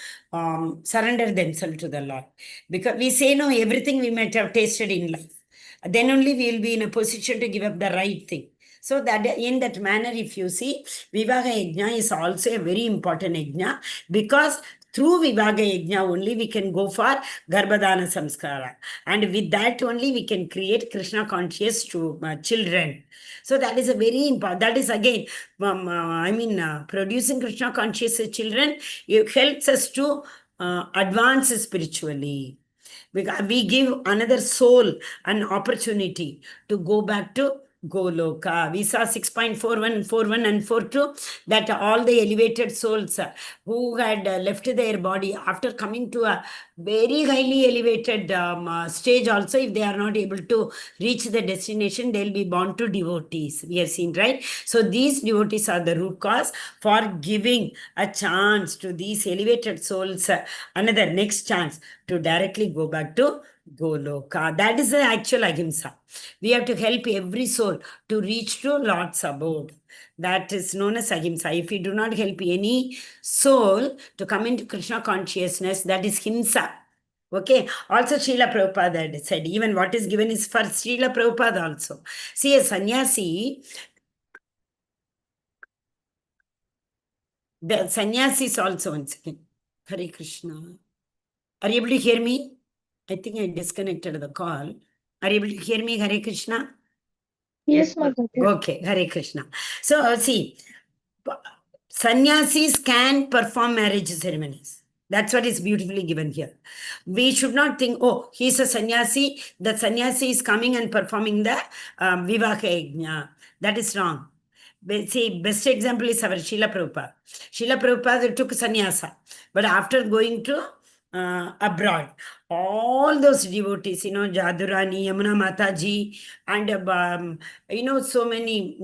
surrender themselves to the Lord. Because we say, no, everything we might have tasted in life. Then only we will be in a position to give up the right thing. So that in that manner, if you see, Vivaha Yajna is also a very important yajna, because through Vivaha Yajna only we can go for Garbhadana Samskara. And with that only we can create Krishna conscious to children. So that is a very important, that is again, producing Krishna conscious children, it helps us to advance spiritually. We give another soul an opportunity to go back to Goloka. We saw 6.41, 41 and 42 that all the elevated souls who had left their body after coming to a very highly elevated stage also, if they are not able to reach the destination, they'll be born to devotees. We have seen, right? So these devotees are the root cause for giving a chance to these elevated souls, another next chance to directly go back to Goloka. That is the actual ahimsa. We have to help every soul to reach to Lord's abode. That is known as ahimsa. If we do not help any soul to come into Krishna consciousness, that is himsa. Okay. Also, Srila Prabhupada had said, even what is given is for Srila Prabhupada also. See, a sannyasi, the sannyasis also, once again. Hare Krishna. Are you able to hear me? I think I disconnected the call. Are you able to hear me, Hare Krishna? Yes, ma'am. Mataji. Okay, Hare Krishna. So, see, sannyasis can perform marriage ceremonies. That's what is beautifully given here. We should not think, oh, he's a sannyasi, the sannyasi is coming and performing the Vivaha Yajna. That is wrong. See, best example is our Srila Prabhupada. Srila Prabhupada took sannyasa, but after going to abroad, all those devotees, Jadurani, Yamuna Mataji, and so many,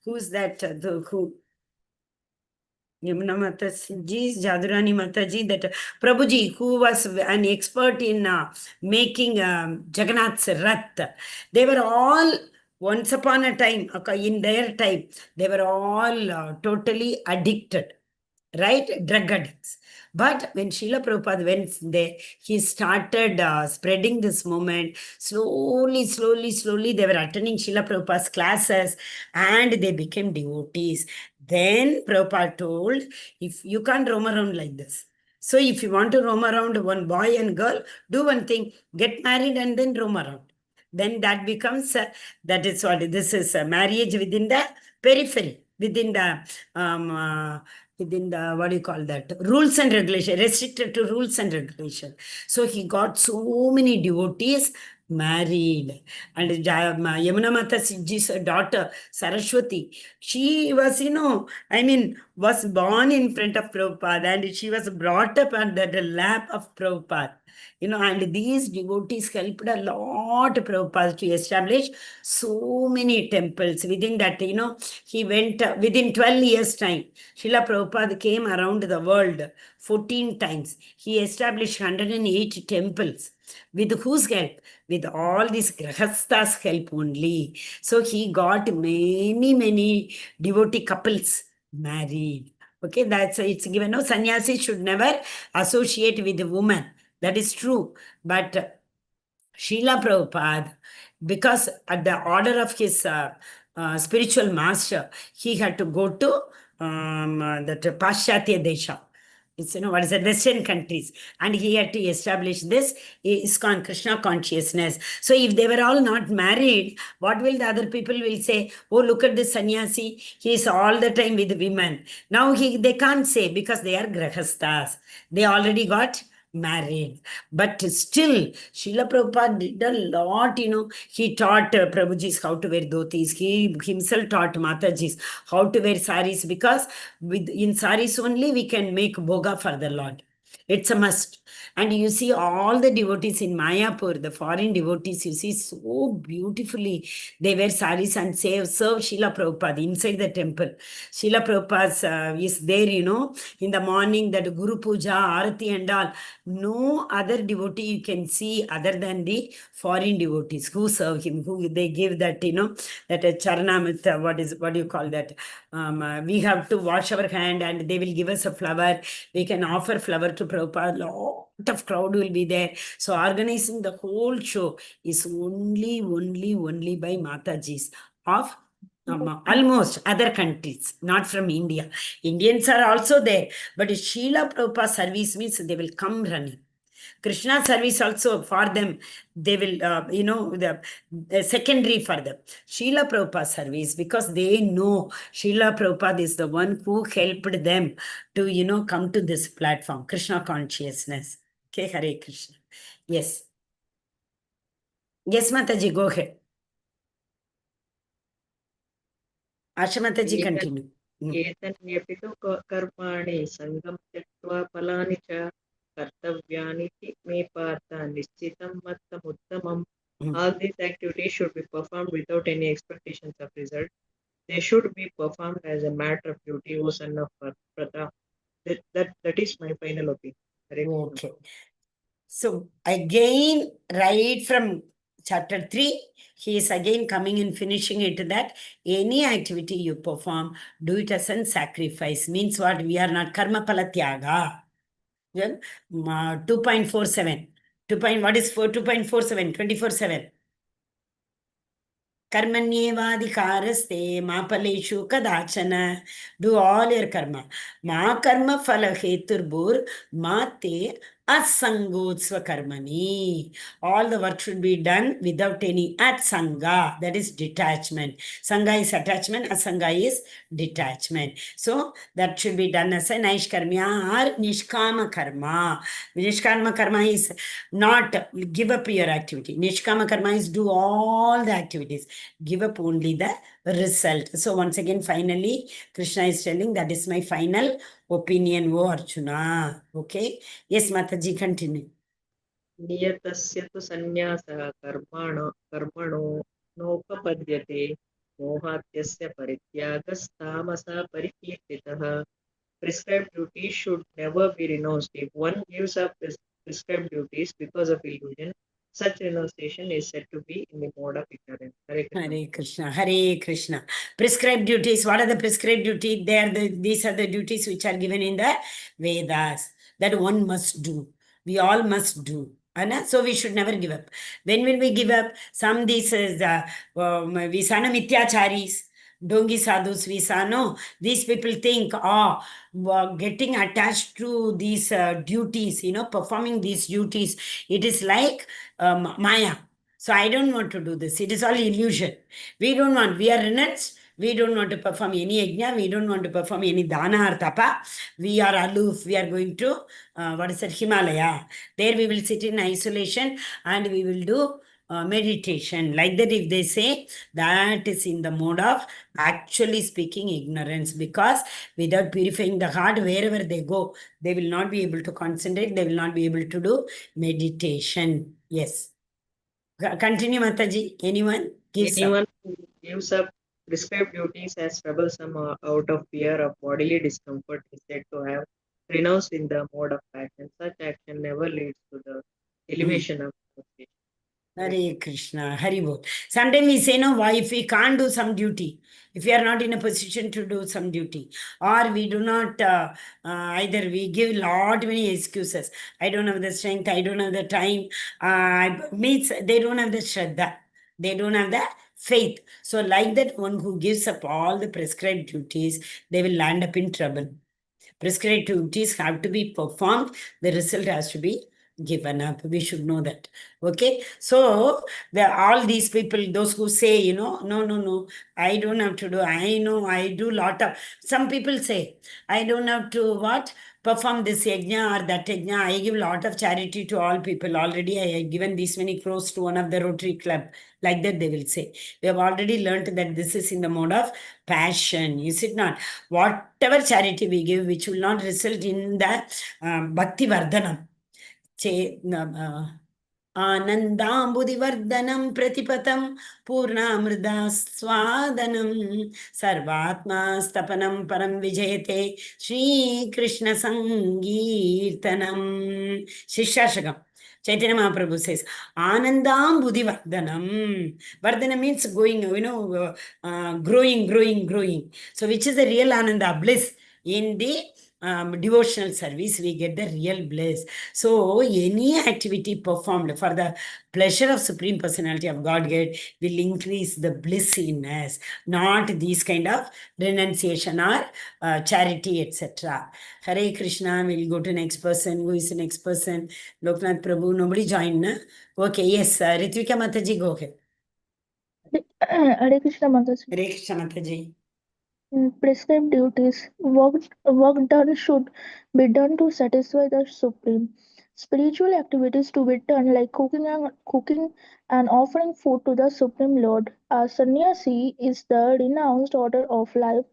who's that, Yamuna Mataji, Jadurani Mataji, that Prabhuji, who was an expert in making Jagannath's Rath, they were all, once upon a time, in their time, they were all totally addicted, right? Drug addicts. But when Srila Prabhupada went there, he started spreading this movement. Slowly, they were attending Srila Prabhupada's classes and they became devotees. Then Prabhupada told, if you can't roam around like this. So if you want to roam around one boy and girl, do one thing, get married and then roam around. Then that becomes, that is what, this is a marriage within the periphery, within the, what do you call that, rules and regulation, restricted to rules and regulation. So he got so many devotees married. And Yamuna Mataji's daughter, Saraswati, she was, was born in front of Prabhupada and she was brought up under the lap of Prabhupada. And these devotees helped a lot Prabhupada to establish so many temples. Within that, he went, within 12 years' time, Srila Prabhupada came around the world 14 times. He established 108 temples. With whose help? With all these grahasthas' help only. So he got many devotee couples married. Okay, it's given. No, sannyasi should never associate with a woman. That is true. But Srila Prabhupada, because at the order of his spiritual master, he had to go to that Paschatya Desha. It's, what is it, Western countries. And he had to establish this ISKCON, Krishna consciousness. So if they were all not married, what will the other people will say? Oh, look at this sannyasi. He is all the time with women. Now they can't say because they are grahasthas. They already got married. But still, Srila Prabhupada did a lot, He taught Prabhujis how to wear dhotis. He himself taught Matajis how to wear saris, because in saris only we can make bhoga for the Lord. It's a must. And you see all the devotees in Mayapur, the foreign devotees, you see so beautifully. They wear saris and serve Srila Prabhupada inside the temple. Srila Prabhupada is there, in the morning, that Guru Puja, Arati and all. No other devotee you can see other than the foreign devotees who serve him, who they give that, that charanamrita, what do you call that? We have to wash our hand and they will give us a flower. We can offer flower to Prabhupada. Lot of crowd will be there. So organizing the whole show is only by Matajis of almost other countries, not from India. Indians are also there, but Srila Prabhupada service means they will come running. Krishna service also for them, they will, the secondary for them. Srila Prabhupada service, because they know Srila Prabhupada is the one who helped them to, come to this platform, Krishna consciousness. Okay, Hare Krishna. Yes. Yes, Mataji, go ahead. Asha Mataji, continue. एतन्यपि तु कर्माणि सङ्गं त्यक्त्वा फलानि च कर्तव्यानि मे पार्थ निश्चितं मत्तमुत्तमम्. All these activities should be performed without any expectations of result. They should be performed as a matter of duty, O son of Pratha. That is my final opinion. Okay. So again, right from chapter 3, he is again coming and finishing it, that any activity you perform, do it as a sacrifice. Means what? We are not karma pala tyaga. 2.47. What is 2.47? 24/7. Karmanyevadhikaraste ma paleshu kadachana. Do all your karma. Ma karma phala heturbur ma te asangotsva karmani. All the work should be done without any atsanga, that is detachment. Sangha is attachment, asanga is detachment. So that should be done as a naishkarmya or nishkama karma. Nishkama karma is not give up your activity. Nishkama karma is do all the activities. Give up only the result. So once again, finally, Krishna is telling that is my final opinion, O Arjuna. Okay? Yes, Mataji, continue. नियतस्य तु सन्न्यासः कर्मणो नोपपद्यते मोहात्यस्य परित्यागस्तामसः परिकीर्तितः. Prescribed duties should never be renounced. If one gives up prescribed duties because of illusion, such renunciation is said to be in the mode of ignorance. Hare Krishna. Hare Krishna. Prescribed duties. What are the prescribed duties? These are the duties which are given in the Vedas that one must do. We all must do. So we should never give up. When will we give up? Some these Visana Mityacharis, Dongi sadhus, Visano. These people think, getting attached to these duties, performing these duties, it is like Maya. So I don't want to do this. It is all illusion. We don't want. We are renunced. We don't want to perform any yajna. We don't want to perform any dana or tapa. We are aloof. We are going to, Himalaya. There we will sit in isolation and we will do meditation. Like that, if they say, that is in the mode of actually speaking ignorance, because without purifying the heart, wherever they go, they will not be able to concentrate. They will not be able to do meditation. Yes. Continue, Mataji. Anyone who gives up prescribed duties as troublesome out of fear of bodily discomfort is said to have renounced in the mode of passion. Such action never leads to the elevation of consciousness. Hare Krishna, Hari Bol. Sometimes we say, no, why if we can't do some duty, if we are not in a position to do some duty, or we do not, either we give lot many excuses. I don't have the strength, I don't have the time. Means they don't have the Shraddha. They don't have the faith. So like that, one who gives up all the prescribed duties, they will land up in trouble. Prescribed duties have to be performed. The result has to be given up. We should know that. Okay. So all these people, those who say, no, I don't have to do. I know I do lot of. Some people say, I don't have to what? Perform this yajna or that yajna. I give lot of charity to all people. Already I have given these many crores to one of the Rotary Club. Like that they will say. We have already learned that this is in the mode of passion. Is it not? Whatever charity we give, which will not result in the Bhakti Vardhanam. आनन्दाम्बुदिवर्धनं प्रतिपतं पूर्णामृदा स्वादनं सर्वात्मास्तपनं परं विजयते श्रीकृष्णसङ्गीर्तनं शिष्याशकम् Chaitanya Mahaprabhu says, Anandam Buddhi Vardhanam. Vardhana means going, growing. So, which is the real Ananda? Bliss. In the devotional service, we get the real bliss. So, any activity performed for the pleasure of Supreme Personality of Godhead will increase the bliss in us, not these kind of renunciation or charity, etc. Hare Krishna, we'll go to next person. Who is the next person? Loknath Prabhu, nobody joined, na? Okay, yes, Ritvika Mataji, go ahead. Hare Krishna Mataji. Hare Krishna Mataji. Prescribed duties. Work done should be done to satisfy the Supreme. Spiritual activities to be done like cooking and offering food to the Supreme Lord. A sannyasi is the renounced order of life,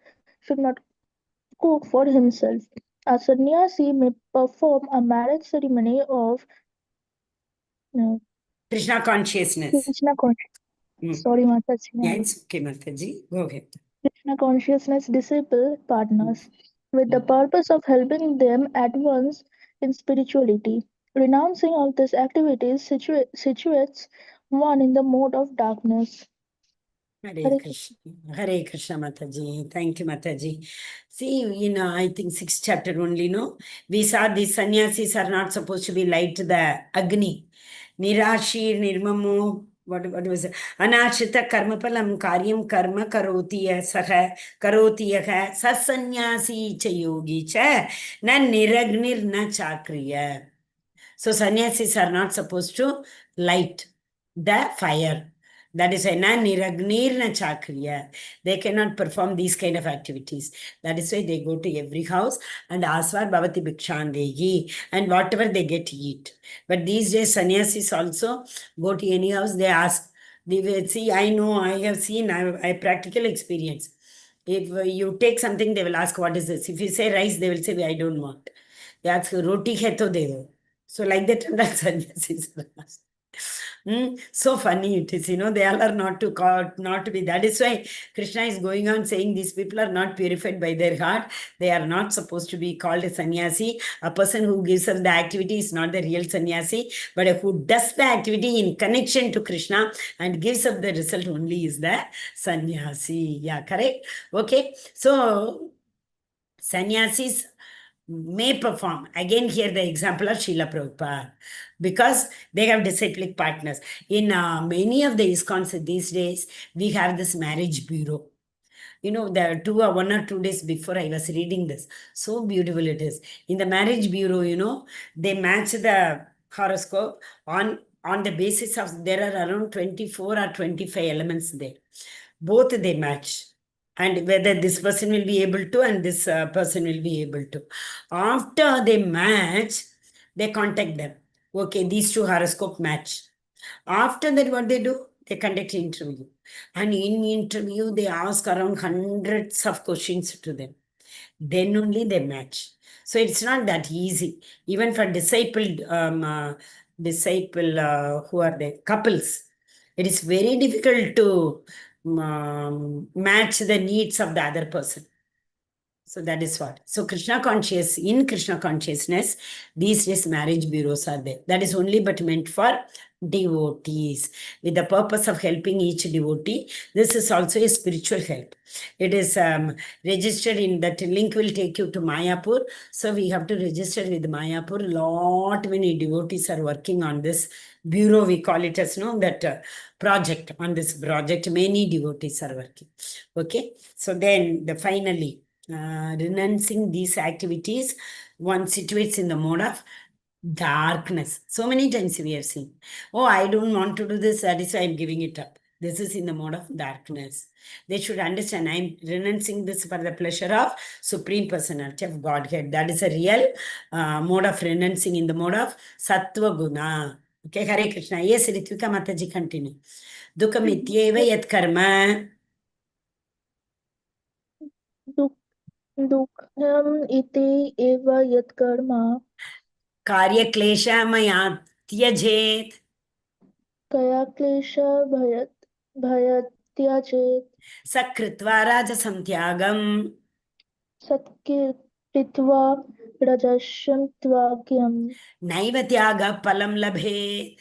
should not cook for himself. A sannyasi may perform a marriage ceremony of Krishna consciousness. Krishna consciousness. Sorry, Mataji. Yeah, it's okay, Mataji. Go ahead. Krishna consciousness disciple partners with the purpose of helping them advance in spirituality. Renouncing of these activities situates one in the mode of darkness. Hare Krishna. Hare Krishna, Mataji. Thank you, Mataji. See, I think 6th chapter only, no? We saw these sannyasis are not supposed to be light to the Agni. Nirashir, Nirmamo, what was it? Anashita karmapalam karyam karma karotiya saha karotiya sasanyasi cha yogi cha na niragnir na chakriya. So sannyasis are not supposed to light the fire. That is why na niragnir na chakriya. They cannot perform these kind of activities. That is why they go to every house and asvar bhavati bhikshandegi, and whatever they get eat. But these days sannyasis also go to any house, they ask. They will see, I know, I have seen, I practical experience. If you take something, they will ask, what is this? If you say rice, they will say, I don't want. They ask, roti hai to de do. So like that, sannyasis are asked. So funny it is, they all are not to be. That is why Krishna is going on saying these people are not purified by their heart. They are not supposed to be called a sannyasi. A person who gives up the activity is not the real sannyasi, but who does the activity in connection to Krishna and gives up the result only is the sannyasi. Yeah, correct? Okay. So, sannyasis may perform. Again, here the example of Srila Prabhupada, because they have disciplic partners. In many of the ISKCONs these days, we have this marriage bureau. The 1 or 2 days before I was reading this. So beautiful it is. In the marriage bureau, they match the horoscope on the basis of, there are around 24 or 25 elements there. Both they match. And whether this person will be able to and this person will be able to. After they match, they contact them. Okay, these two horoscope match. After that, what they do? They conduct interview. And in interview, they ask around hundreds of questions to them. Then only they match. So it's not that easy. Even for who are they? Couples. It is very difficult to match the needs of the other person. So that is what. So in Krishna consciousness, these days marriage bureaus are there. That is only but meant for devotees, with the purpose of helping each devotee. This is also a spiritual help. It is registered in that link will take you to Mayapur. So we have to register with Mayapur. Many devotees are working on this bureau. We call it as that project. On this project, many devotees are working. Okay. So then finally, renouncing these activities, one situates in the mode of darkness. So many times we have seen, oh, I don't want to do this, that is why I'm giving it up. This is in the mode of darkness. They should understand I'm renouncing this for the pleasure of Supreme Personality of Godhead. That is a real mode of renouncing in the mode of Sattva Guna. Okay, Hare Krishna. Yes, Ritvika Mataji, continue. Dukam ityeva yat karma. दुःखम् इति एव यत्कर्म कार्यक्लेशमया त्यजेत् भयत्याजेत् सकृत्वा राजसं त्यागम् सत्कृत्वा रजसं त्याग्यं नैव त्यागः फलं लभेत्.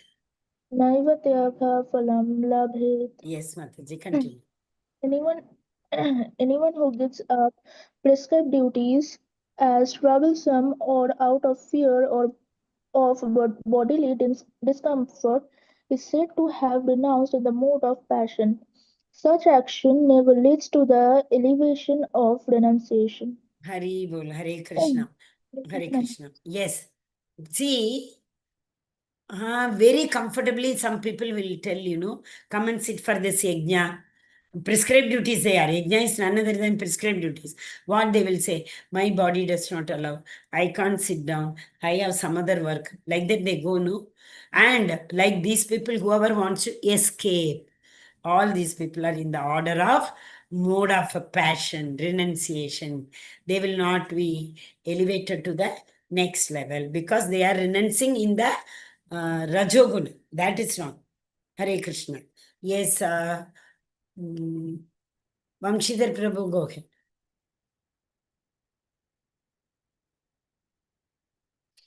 नैव त्यागः फलं लभेत्. Yes, Mataji, continue. Anyone who gives up prescribed duties as troublesome or out of fear or of bodily discomfort is said to have renounced the mode of passion. Such action never leads to the elevation of renunciation. Hari Bol, Hare Krishna. Hare Krishna. Yes. See, very comfortably, some people will tell, come and sit for this yajna. Prescribed duties they are. Yajna is none other than prescribed duties. What they will say, my body does not allow. I can't sit down. I have some other work. Like that they go, no? And like these people, whoever wants to escape, all these people are in the order of mode of passion, renunciation. They will not be elevated to the next level because they are renouncing in the Rajoguna. That is wrong. Hare Krishna. Yes, Vamshidhar Prabhu, go ahead.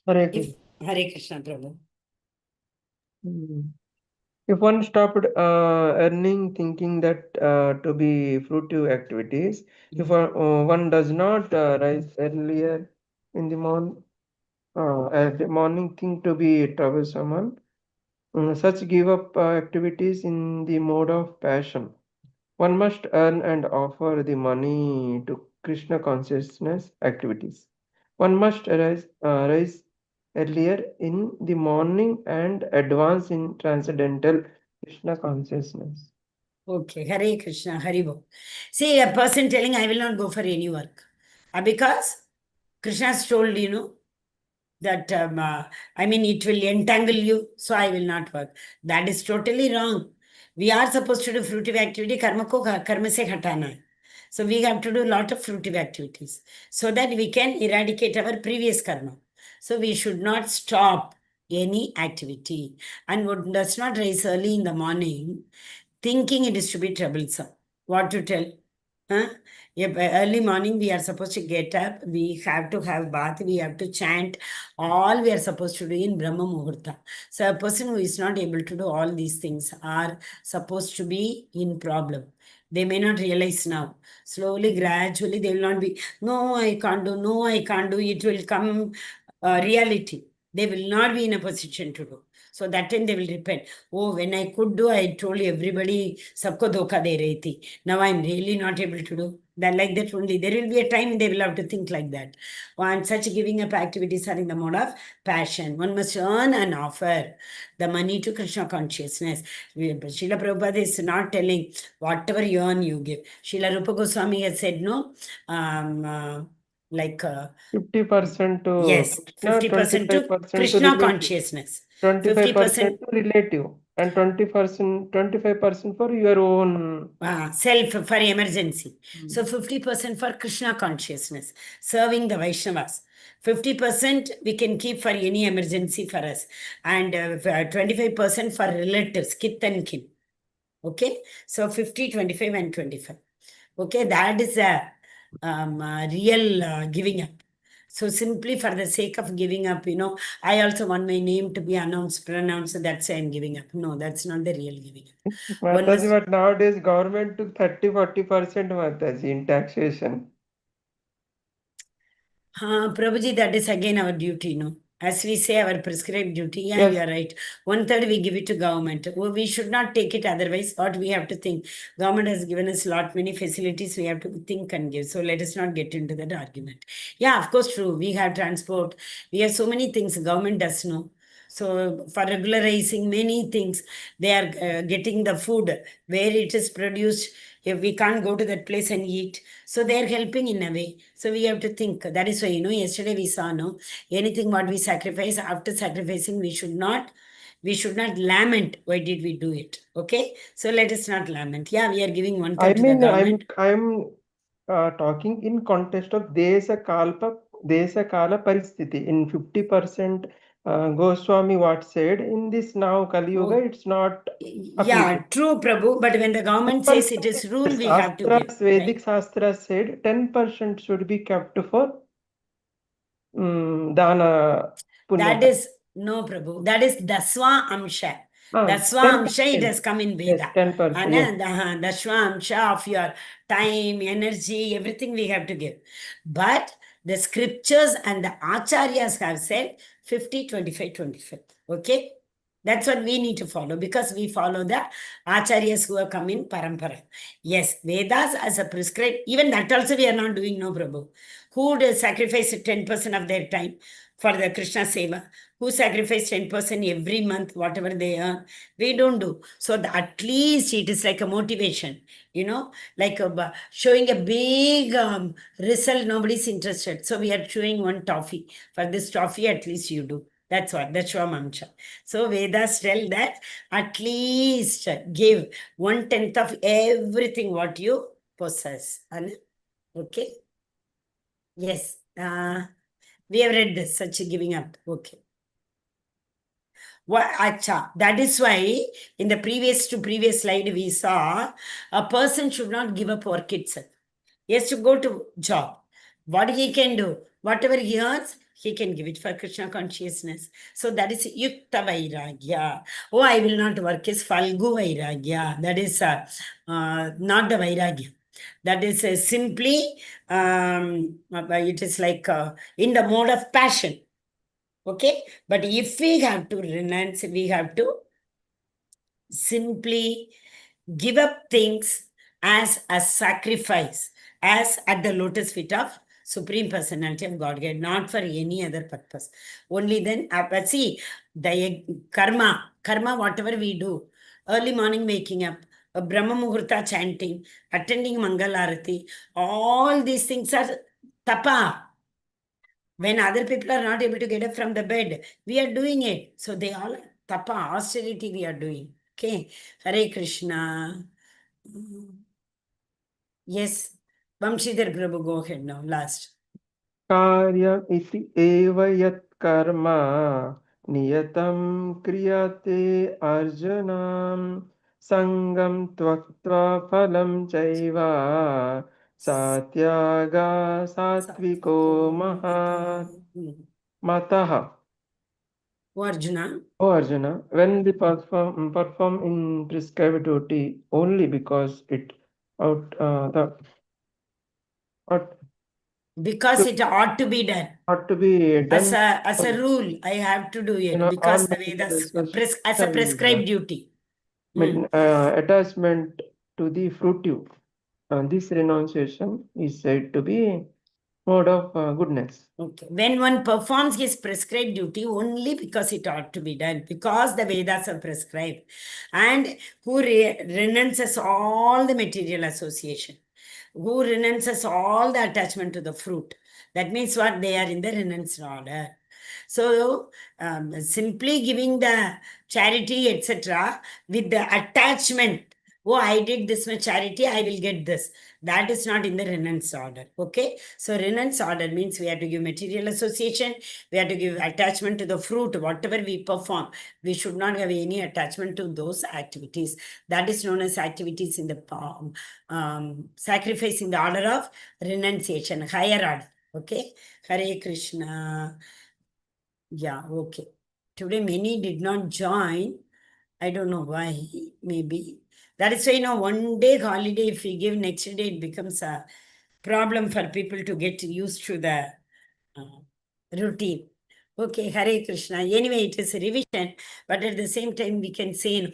Hare Krishna. Hare Krishna, Prabhu. If one stopped earning, thinking that to be fruitive activities, if one does not rise earlier in the morning, think to be troublesome, such give up activities in the mode of passion. One must earn and offer the money to Krishna consciousness activities. One must rise earlier in the morning and advance in transcendental Krishna consciousness. Okay, Hare Krishna, Haribo. See, a person telling, I will not go for any work. Because Krishna has told, that, it will entangle you, so I will not work. That is totally wrong. We are supposed to do fruitive activity, karma se hatana hai. So we have to do a lot of fruitive activities so that we can eradicate our previous karma. So we should not stop any activity. And what does not rise early in the morning, thinking it is to be troublesome. What to tell? Huh? Early morning we are supposed to get up, we have to have bath, we have to chant, all we are supposed to do in Brahma Muhurta. So a person who is not able to do all these things are supposed to be in problem. They may not realize now. Slowly, gradually, they will not be, no, I can't do, no, I can't do. It will come reality. They will not be in a position to do. So that time they will repent. Oh, when I could do, I told everybody, sabko dhoka de rahi thi. Now I'm really not able to do. Then like that only. There will be a time they will have to think like that. And such giving up activities are in the mode of passion. One must earn and offer the money to Krishna consciousness. Srila Prabhupada is not telling whatever you earn, you give. Srila Rupa Goswami has said, no, 50% to yes, Krishna, 50% to 25% to Krishna relative, consciousness. 25% to relative, and 25% for your own self for emergency. So 50% for Krishna consciousness, serving the Vaishnavas. 50% we can keep for any emergency for us, and 25% for relatives, kith and kin. Okay, so 50, 25, and 25. Okay, that is a real giving up. So simply for the sake of giving up, I also want my name to be pronounced, that's why I'm giving up. No, that's not the real giving up. Mataji, but nowadays government took 30-40% Mataji in taxation. Prabhuji, that is again our duty, As we say, our prescribed duty. Yeah, Yes. you are right. 1/3 we give it to government. We should not take it otherwise. What we have to think. Government has given us lot many facilities. We have to think and give. So let us not get into that argument. Yeah, of course, true. We have transport. We have so many things. Government does know. So for regularizing many things, they are getting the food where it is produced. If we can't go to that place and eat, so they are helping in a way. So we have to think. That is why, yesterday we saw, no, anything what we sacrifice, after sacrificing, we should not lament why did we do it. Okay, so let us not lament. Yeah, we are giving 1/3 to the government. I'm talking in context of Desa Kala Paristhiti. In 50%, Goswami what said in this now Kali Yuga, it's not Yeah, applicable. true, Prabhu. But when the government says it is rule, we have to give. Vedic Shastras said 10% should be kept for Dana Punya. That is, no, Prabhu. That is Daswa Amsha. Daswa Amsha, it has come in Veda. Yes, 10%. Yes. Daswa Amsha of your time, energy, everything we have to give. But the scriptures and the acharyas have said 50, 25, 25. Okay? That's what we need to follow because we follow the acharyas who have come in parampara. Yes, Vedas as a prescribed, even that also we are not doing, no, Prabhu. Who would sacrifice 10% of their time for the Krishna Seva? Who sacrifice 10% every month, whatever they earn? We don't do. So at least it is like a motivation, like showing a big result, nobody's interested. So we are showing one toffee. For this toffee, at least you do. That's what, that's Shwamamsha. So Vedas tell that at least give 1/10 of everything what you possess. Okay? Yes. We have read this, such a giving up. Okay. Acha. That is why in the previous slide we saw a person should not give up work itself. He has to go to job. What he can do, whatever he earns, he can give it for Krishna consciousness. So that is Yukta Vairagya. Oh, I will not work is Falgu Vairagya. That is not the Vairagya. That is simply, it is like in the mode of passion. Okay? But if we have to renounce, we have to simply give up things as a sacrifice, as at the lotus feet of Supreme Personality of Godhead, not for any other purpose. Only then, see, the karma, whatever we do, early morning waking up, a Brahma Muhurta chanting, attending Mangalarati, all these things are tapa. When other people are not able to get up from the bed, we are doing it. So they all tapa, austerity we are doing. Okay. Hare Krishna. Yes. Vamshidhar Prabhu, go ahead now. Last. Karyam iti eva yat karma niyatam kriyate arjanam sangam tvaktva phalam chaiva satyaga satviko mahat mataha. Arjuna. Oh Arjuna, when we perform in prescribed duty only because it Because it ought to be done. ought to be done As a rule, I have to do it because the Vedas as a prescribed duty. Attachment to the fruitive. This renunciation is said to be mode of goodness. Okay. When one performs his prescribed duty only because it ought to be done, because the Vedas are prescribed, and who renounces all the material association, who renounces all the attachment to the fruit. That means what? They are in the renounced order. So, simply giving the charity, etc., with the attachment, oh, I did this much charity, I will get this. That is not in the renounced order. Okay? So, renounced order means we have to give material association, we have to give attachment to the fruit, whatever we perform. We should not have any attachment to those activities. That is known as activities in the sacrifice in the order of renunciation, higher order. Okay? Hare Krishna. Yeah, okay. Today many did not join. I don't know why, maybe. That is why, one day holiday, if we give next day, it becomes a problem for people to get used to the routine. Okay, Hare Krishna. Anyway, it is a revision, but at the same time, we can say,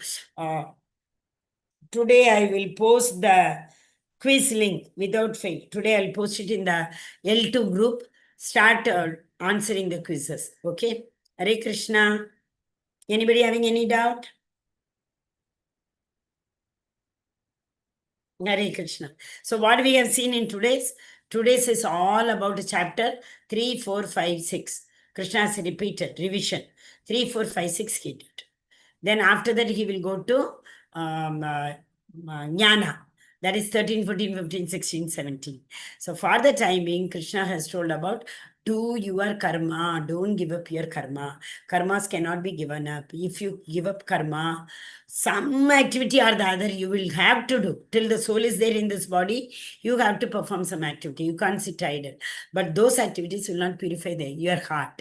today I will post the quiz link without fail. Today I'll post it in the L2 group. Start answering the quizzes. Okay? Hare Krishna. Anybody having any doubt? Hare Krishna. So what we have seen in today's is all about chapter 3, 4, 5, 6. Krishna has repeated, revision. 3, 4, 5, 6 he did. Then after that he will go to Jnana. That is 13, 14, 15, 16, 17. So for the time being, Krishna has told about do your karma. Don't give up your karma. Karmas cannot be given up. If you give up karma, some activity or the other you will have to do. Till the soul is there in this body, you have to perform some activity. You can't sit idle. But those activities will not purify your heart.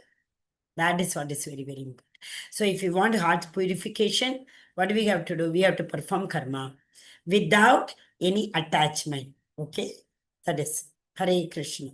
That is what is very, very important. So if you want heart purification, what do we have to do? We have to perform karma without any attachment. Okay? That is Hare Krishna.